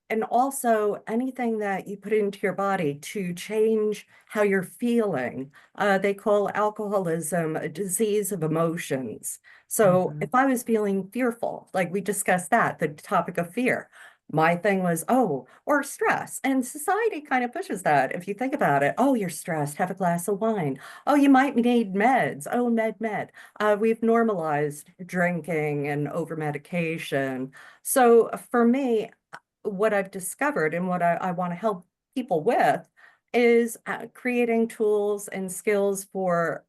and also anything that you put into your body to change how you're feeling, they call alcoholism a disease of emotions. So if I was feeling fearful, like we discussed that, the topic of fear, my thing was, oh, or stress. And society kind of pushes that. If you think about it, oh, you're stressed, have a glass of wine. Oh, you might need meds. Oh, med. We've normalized drinking and over medication. So for me, what I've discovered and what I want to help people with is creating tools and skills for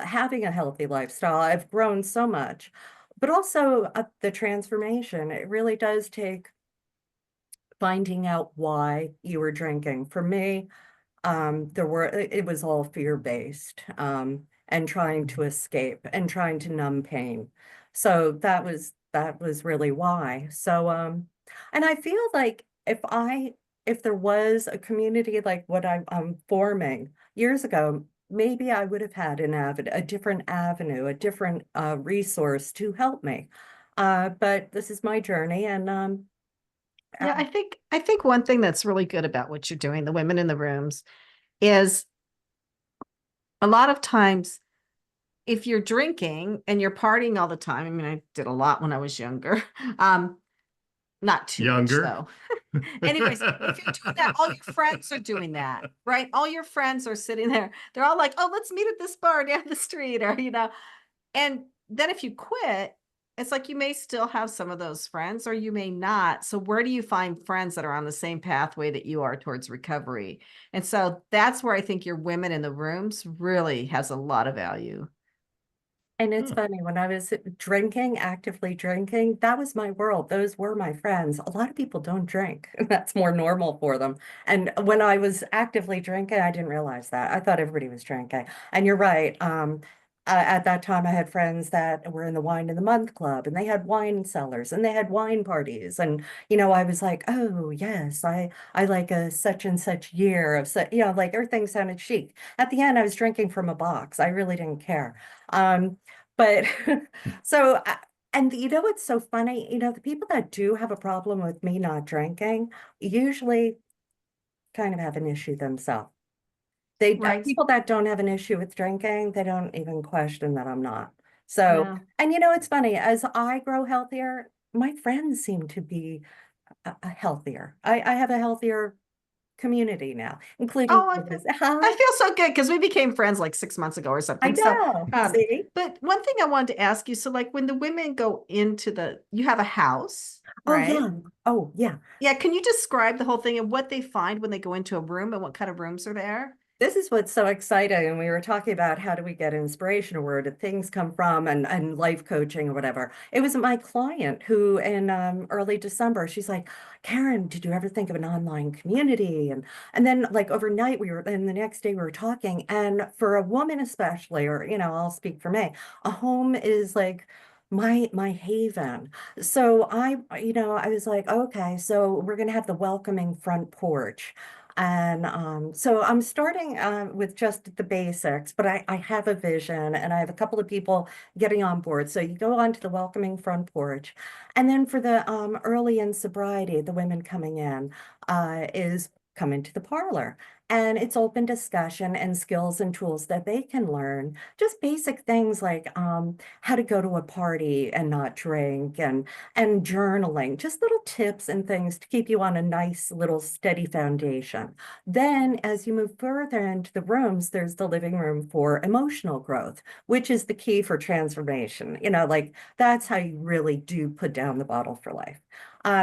having a healthy lifestyle. I've grown so much, but also the transformation. It really does take finding out why you were drinking. For me, it was all fear-based, and trying to escape and trying to numb pain. So that was really why. So, and I feel like if there was a community like what I'm forming years ago, maybe I would have had a different avenue, a different resource to help me. But this is my journey, and Yeah, I think one thing that's really good about what you're doing, the women in the rooms, is a lot of times if you're drinking and you're partying all the time. I mean, I did a lot when I was younger. Not too much Younger. though. Anyways, if you're doing that, all your friends are doing that, right? All your friends are sitting there. They're all like, "Oh, let's meet at this bar down the street," or and then if you quit, it's like you may still have some of those friends or you may not. So where do you find friends that are on the same pathway that you are towards recovery? And so that's where I think your women in the rooms really has a lot of value. And it's Hmm. funny, when I was drinking, actively drinking, that was my world. Those were my friends. A lot of people don't drink. That's more normal for them. And when I was actively drinking, I didn't realize that. I thought everybody was drinking. And you're right. At that time, I had friends that were in the Wine in the Month Club, and they had wine cellars and they had wine parties. And, I was like, oh, yes, I like a such and such year of such, like everything sounded chic. At the end, I was drinking from a box. I really didn't care. But so, and what's so funny? The people that do have a problem with me not drinking usually kind of have an issue themselves. Right. People that don't have an issue with drinking, they don't even question that I'm not. So, Yeah. and it's funny, as I grow healthier, my friends seem to be healthier. I have a healthier community now, including Oh, this. I feel so good because we became friends like 6 months ago or I something. So, know. See? but one thing I wanted to ask you, so like when the women go into you have a house, Oh, right? yeah. Oh, yeah. Yeah, can you describe the whole thing and what they find when they go into a room and what kind of rooms are there? This is what's so exciting. And we were talking about how do we get inspiration or where did things come from, and life coaching or whatever. It was my client who in early December, she's like, Karen, did you ever think of an online community? And then like overnight and the next day we were talking. And for a woman especially, or I'll speak for me, a home is like my haven. So I was like, okay, so we're gonna have the welcoming front porch. And so I'm starting with just the basics, but I have a vision and I have a couple of people getting on board. So you go onto the welcoming front porch. And then for the early in sobriety, the women coming in is come into the parlor. And it's open discussion and skills and tools that they can learn. Just basic things like how to go to a party and not drink, and journaling, just little tips and things to keep you on a nice little steady foundation. Then, as you move further into the rooms, there's the living room for emotional growth, which is the key for transformation. Like that's how you really do put down the bottle for life.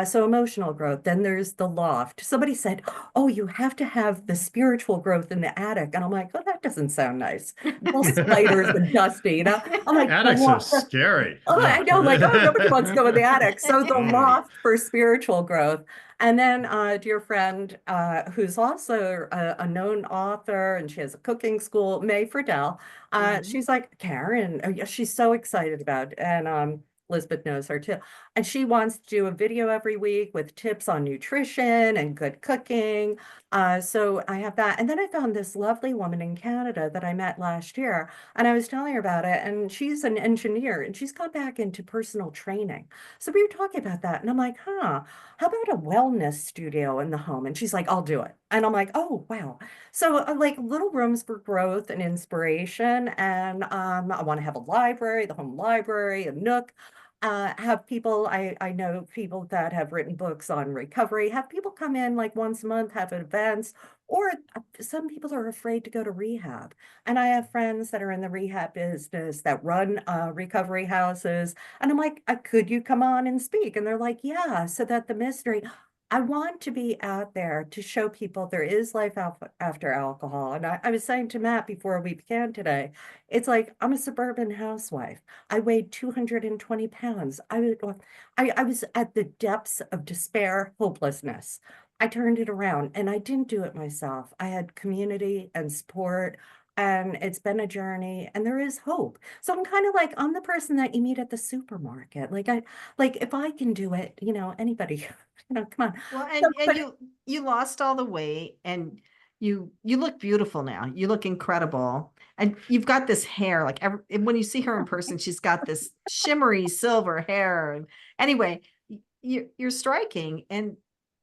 So emotional growth. Then there's the loft. Somebody said, "Oh, you have to have the spiritual growth in the attic," and I'm like, "Oh, that doesn't sound nice. All spiders and dusty." I'm like, "The Attics are loft." scary. Oh, I know, like, oh, nobody wants to go in the attic. So the Mm. loft for spiritual growth. And then a dear friend who's also a known author, and she has a cooking school, May Friedel. Mhm. She's like, Karen, oh, yeah, she's so excited about it. And Elizabeth knows her too. And she wants to do a video every week with tips on nutrition and good cooking. So I have that. And then I found this lovely woman in Canada that I met last year. And I was telling her about it, and she's an engineer and she's gone back into personal training. So we were talking about that, and I'm like, how about a wellness studio in the home? And she's like, I'll do it. And I'm like, oh, wow. So like little rooms for growth and inspiration. And I want to have a library, the home library, a nook. Have people, I know people that have written books on recovery, have people come in like once a month, have events, or some people are afraid to go to rehab. And I have friends that are in the rehab business that run recovery houses. And I'm like, could you come on and speak? And they're like, yeah, so that the mystery, I want to be out there to show people there is life after alcohol. And I was saying to Matt before we began today, it's like I'm a suburban housewife. I weighed 220 pounds. I was at the depths of despair, hopelessness. I turned it around and I didn't do it myself. I had community and support, and it's been a journey and there is hope. So I'm kind of like, I'm the person that you meet at the supermarket. Like if I can do it, anybody. Come on. Well, So, and but you lost all the weight, and you look beautiful now. You look incredible. And you've got this hair, like when you see her in person, she's got this shimmery silver hair. And anyway, you're striking, and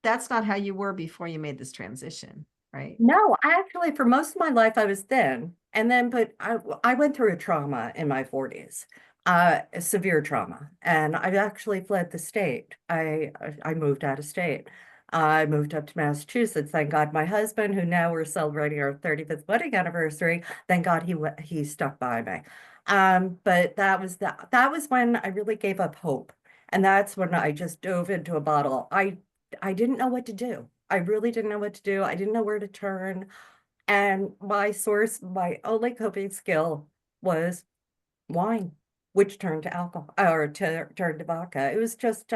that's not how you were before you made this transition, right? no, actually, for most of my life, I was thin. And then, but I went through a trauma in my 40s, a severe trauma. And I actually fled the state. I moved out of state. I moved up to Massachusetts. Thank God my husband, who now we're celebrating our 35th wedding anniversary, thank God he stuck by me. But that was when I really gave up hope. And that's when I just dove into a bottle. I didn't know what to do. I really didn't know what to do. I didn't know where to turn. And my only coping skill was wine, which turned to alcohol or turned to vodka. It was just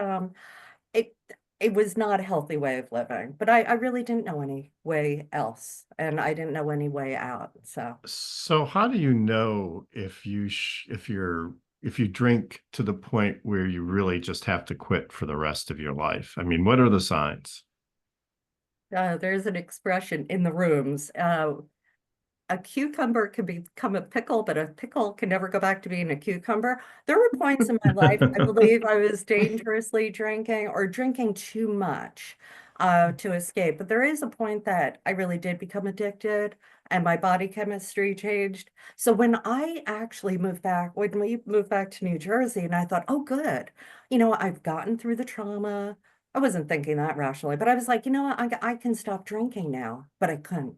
it it was not a healthy way of living, but I really didn't know any way else, and I didn't know any way out. So how do you know if you drink to the point where you really just have to quit for the rest of your life? I mean, what are the signs? There's an expression in the rooms. A cucumber can become a pickle, but a pickle can never go back to being a cucumber. There were points in my life, I believe I was dangerously drinking or drinking too much to escape. But there is a point that I really did become addicted and my body chemistry changed. So when I actually when we moved back to New Jersey, and I thought, oh, good, I've gotten through the trauma. I wasn't thinking that rationally, but I was like, what, I can stop drinking now, but I couldn't.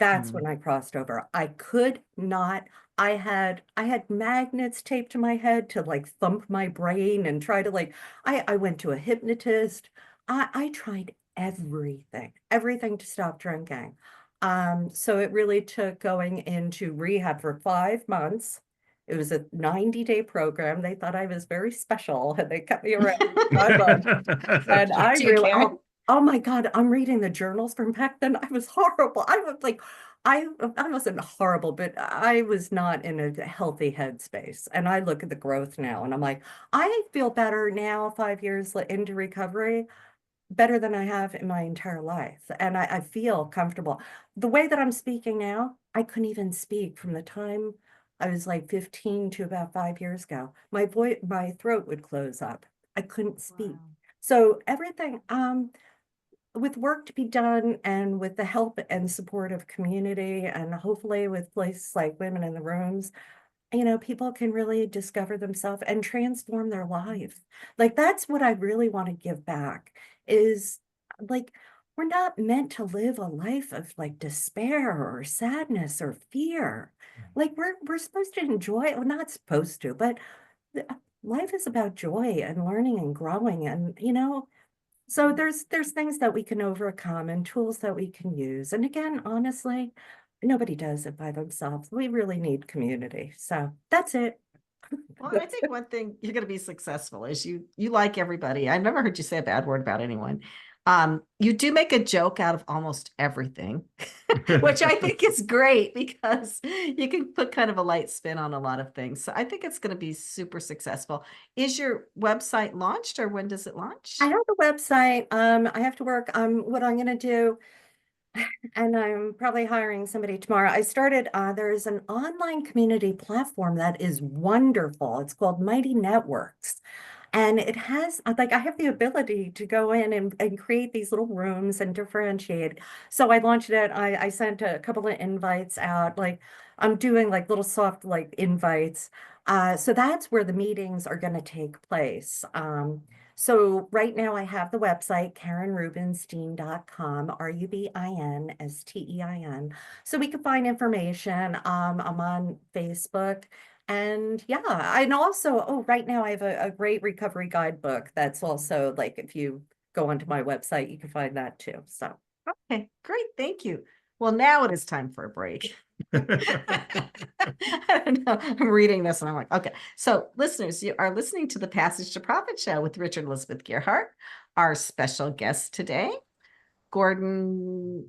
That's when I crossed over. I could not. I had magnets taped to my head to like thump my brain and try to I went to a hypnotist. I tried everything to stop drinking. So it really took going into rehab for 5 months. It was a 90-day program. They thought I was very special and they kept me around for 5 months. And I Do you, really, Karen? oh my God, I'm reading the journals from back then. I was horrible. I was like, I wasn't horrible, but I was not in a healthy headspace. And I look at the growth now and I'm like, I feel better now, 5 years into recovery, better than I have in my entire life. And I feel comfortable. The way that I'm speaking now, I couldn't even speak from the time I was like 15 to about 5 years ago. My throat would close up. I couldn't speak. Wow. So everything, with work to be done and with the help and support of community and hopefully with places like Women in the Rooms, people can really discover themselves and transform their life. Like that's what I really want to give back is like we're not meant to live a life of like despair or sadness or fear. Like we're supposed to enjoy, well, not supposed to, but life is about joy and learning and growing and so there's things that we can overcome and tools that we can use. And again, honestly, nobody does it by themselves. We really need community. So that's it. Well, I think one thing you're going to be successful is you like everybody. I've never heard you say a bad word about anyone. You do make a joke out of almost everything, which I think is great because you can put kind of a light spin on a lot of things. So I think it's going to be super successful. Is your website launched, or when does it launch? I have a website. I have to work on what I'm going to do, and I'm probably hiring somebody tomorrow. There's an online community platform that is wonderful. It's called Mighty Networks. And it has, I have the ability to go in and create these little rooms and differentiate. So I launched it. I sent a couple of invites out. Like I'm doing like little soft like invites. So that's where the meetings are going to take place. So right now I have the website, KarenRubinstein.com, RUBINSTEIN. So we can find information. I'm on Facebook. And yeah, and also, right now I have a great recovery guidebook that's also like if you go onto my website, you can find that too. So. Okay, great. Thank you. Well, now it is time for a break. I don't know. I'm reading this and I'm like, okay. So, listeners, you are listening to the Passage to Profit show with Richard and Elizabeth Gearhart. Our special guest today, Gordon.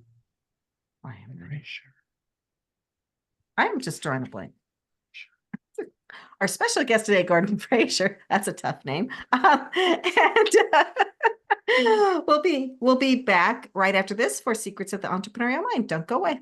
I'm just drawing a blank. Our special guest today, Gordon Fraser. That's a tough name. We'll be back right after this for Secrets of the Entrepreneurial Mind. Don't go away.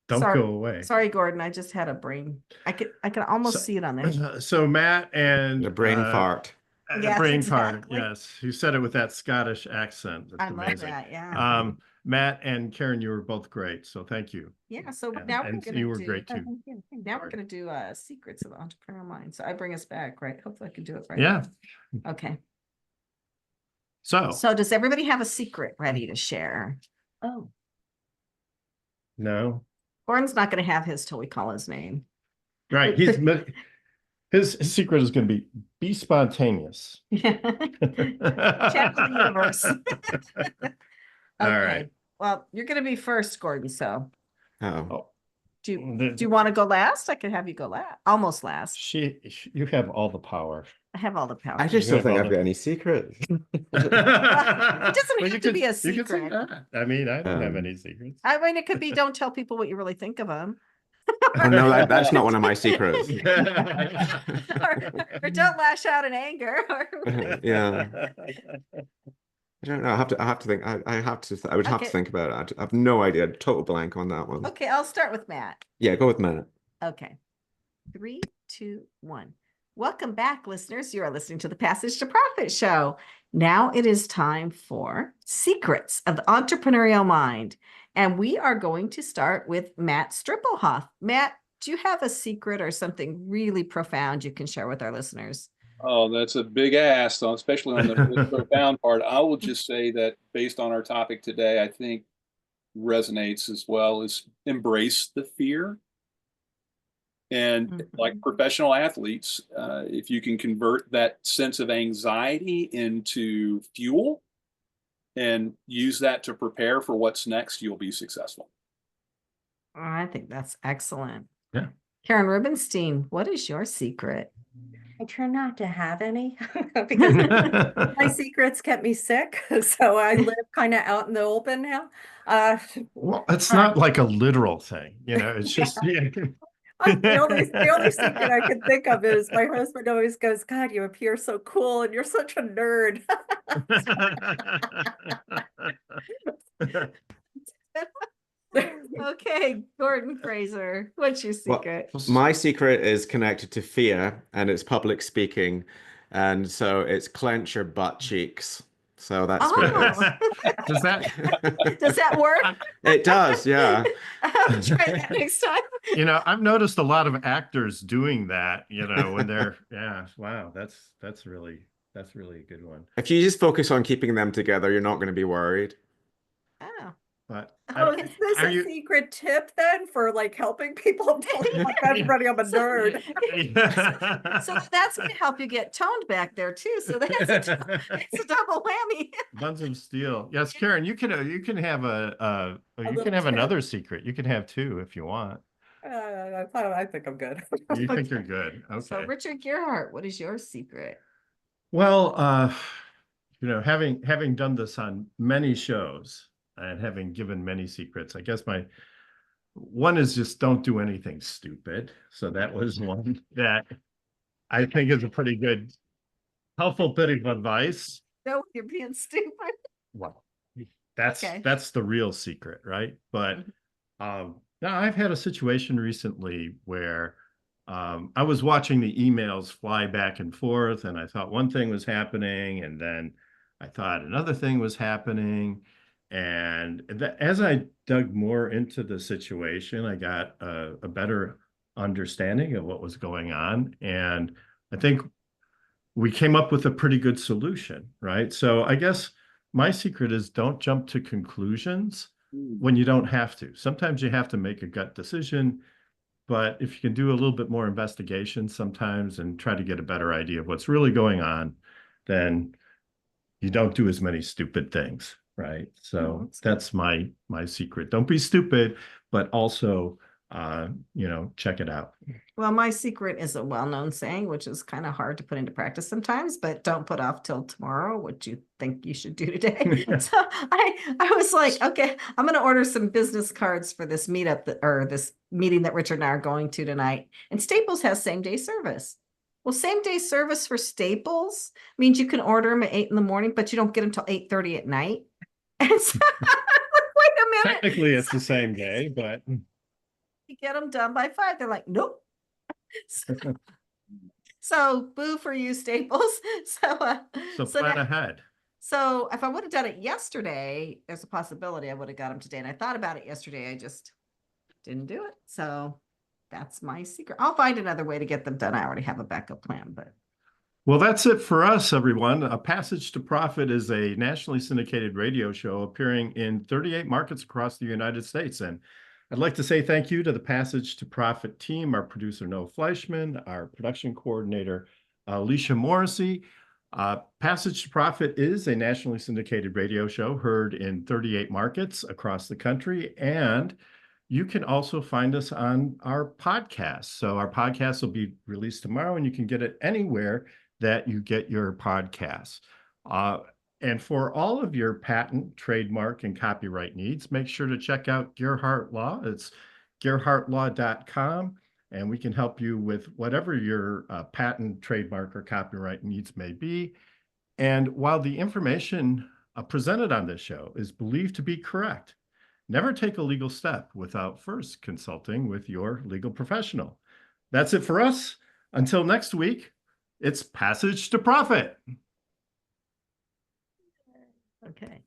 Don't go away. Sorry, Gordon. I just had a brain. I could almost see it on there. So Matt and The brain fart. Yes, brain fart. exactly. Yes, you said it with that Scottish accent. That's I amazing. love that. Yeah. Matt and Karen, you were both great. So thank you. Yeah. So And- now and we're gonna you were do. great too. Now we're gonna do Secrets of the Entrepreneurial Mind. So I bring us back, right? Hopefully I can do it right. Yeah. Okay. So So does everybody have a secret ready to share? Oh. no, Gordon's not going to have his till we call his name. right. His secret is going to be spontaneous. Chat to the universe. All Okay. right. Well, you're going to be first, Gordon. So Oh. do you want to go last? I could have you go last. Almost last. You have all the power. I have all the power. I just You don't have think all I've the- got any secrets. It doesn't have to be a You could say secret. that. I mean, I don't have Um, any secrets. I mean, it could be don't tell people what you really think of them. Oh, no, that's not one of my secrets. or don't lash out in anger. Yeah. I don't know. I have to think. I would have Okay. to think about it. I have no idea. Total blank on that one. Okay, I'll start with Matt. Yeah, go with Matt. Okay. 3, 2, 1. Welcome back, listeners. You are listening to the Passage to Profit show. Now it is time for Secrets of the Entrepreneurial Mind. And we are going to start with Matt Strippelhoff. Matt, do you have a secret or something really profound you can share with our listeners? Oh, that's a big ask, especially on the really profound part. I will just say that based on our topic today, I think resonates as well is embrace the fear. And like professional athletes, if you can convert that sense of anxiety into fuel and use that to prepare for what's next, you'll be successful. I think that's excellent. Yeah. Karen Rubinstein, what is your secret? I try not to have any because my secrets kept me sick. So I live kind of out in the open now. Well, it's not like a literal thing, it's just The only secret I can think of is my husband always goes, God, you appear so cool and you're such a nerd. Okay, Gordon Fraser, what's your secret? My secret is connected to fear, and it's public speaking, and so it's clench your butt cheeks. So that's what it is. Does that Does that work? It does, yeah. I'll try that next time. I've noticed a lot of actors doing that, when they're wow, that's really a good one. If you just focus on keeping them together, you're not going to be worried. Oh. But Is this are a you- secret tip then for like helping people tell like everybody I'm a nerd? So that's going to help you get toned back there too. So that's it's a double whammy. Buns of steel. Yes, Karen, you can have you can little have tip. another secret. You can have two if you want. I think I'm good. You think you're good. So Okay. Richard Gearhart, what is your secret? Well, having done this on many shows and having given many secrets, I guess my one is just don't do anything stupid. So that was one that I think is a pretty good, helpful bit of advice. No, you're being stupid. Well, that's Okay. that's the real secret, right? But now I've had a situation recently where I was watching the emails fly back and forth, and I thought one thing was happening, and then I thought another thing was happening. And as I dug more into the situation, I got a better understanding of what was going on. And I think we came up with a pretty good solution, right? So I guess my secret is don't jump to conclusions when you don't have to. Sometimes you have to make a gut decision, but if you can do a little bit more investigation sometimes and try to get a better idea of what's really going on, then you don't do as many stupid things, right? So that's good. that's my secret. Don't be stupid, but also check it out. Well, my secret is a well-known saying, which is kind of hard to put into practice sometimes, but don't put off till tomorrow what you think you should do today. So I was like, okay, I'm going to order some business cards for this meetup or this meeting that Richard and I are going to tonight. And Staples has same-day service. Well, same-day service for Staples means you can order them at 8 in the morning, but you don't get them till 8:30 at night. And so, wait a minute. Technically, it's the same day, but You get them done by 5. They're like, nope. So boo for you, Staples. so plan ahead. So if I would have done it yesterday, there's a possibility I would have got them today. And I thought about it yesterday. I just didn't do it. So that's my secret. I'll find another way to get them done. I already have a backup plan, but Well, that's it for us, everyone. A Passage to Profit is a nationally syndicated radio show appearing in 38 markets across the United States. And I'd like to say thank you to the Passage to Profit team, our producer, Noah Fleischman, our production coordinator, Alicia Morrissey. Passage to Profit is a nationally syndicated radio show heard in 38 markets across the country. And you can also find us on our podcast. So our podcast will be released tomorrow, and you can get it anywhere that you get your podcasts. And for all of your patent, trademark, and copyright needs, make sure to check out Gearhart Law. It's gearhartlaw.com, and we can help you with whatever your patent, trademark, or copyright needs may be. And while the information presented on this show is believed to be correct, never take a legal step without first consulting with your legal professional. That's it for us. Until next week, it's Passage to Profit. okay.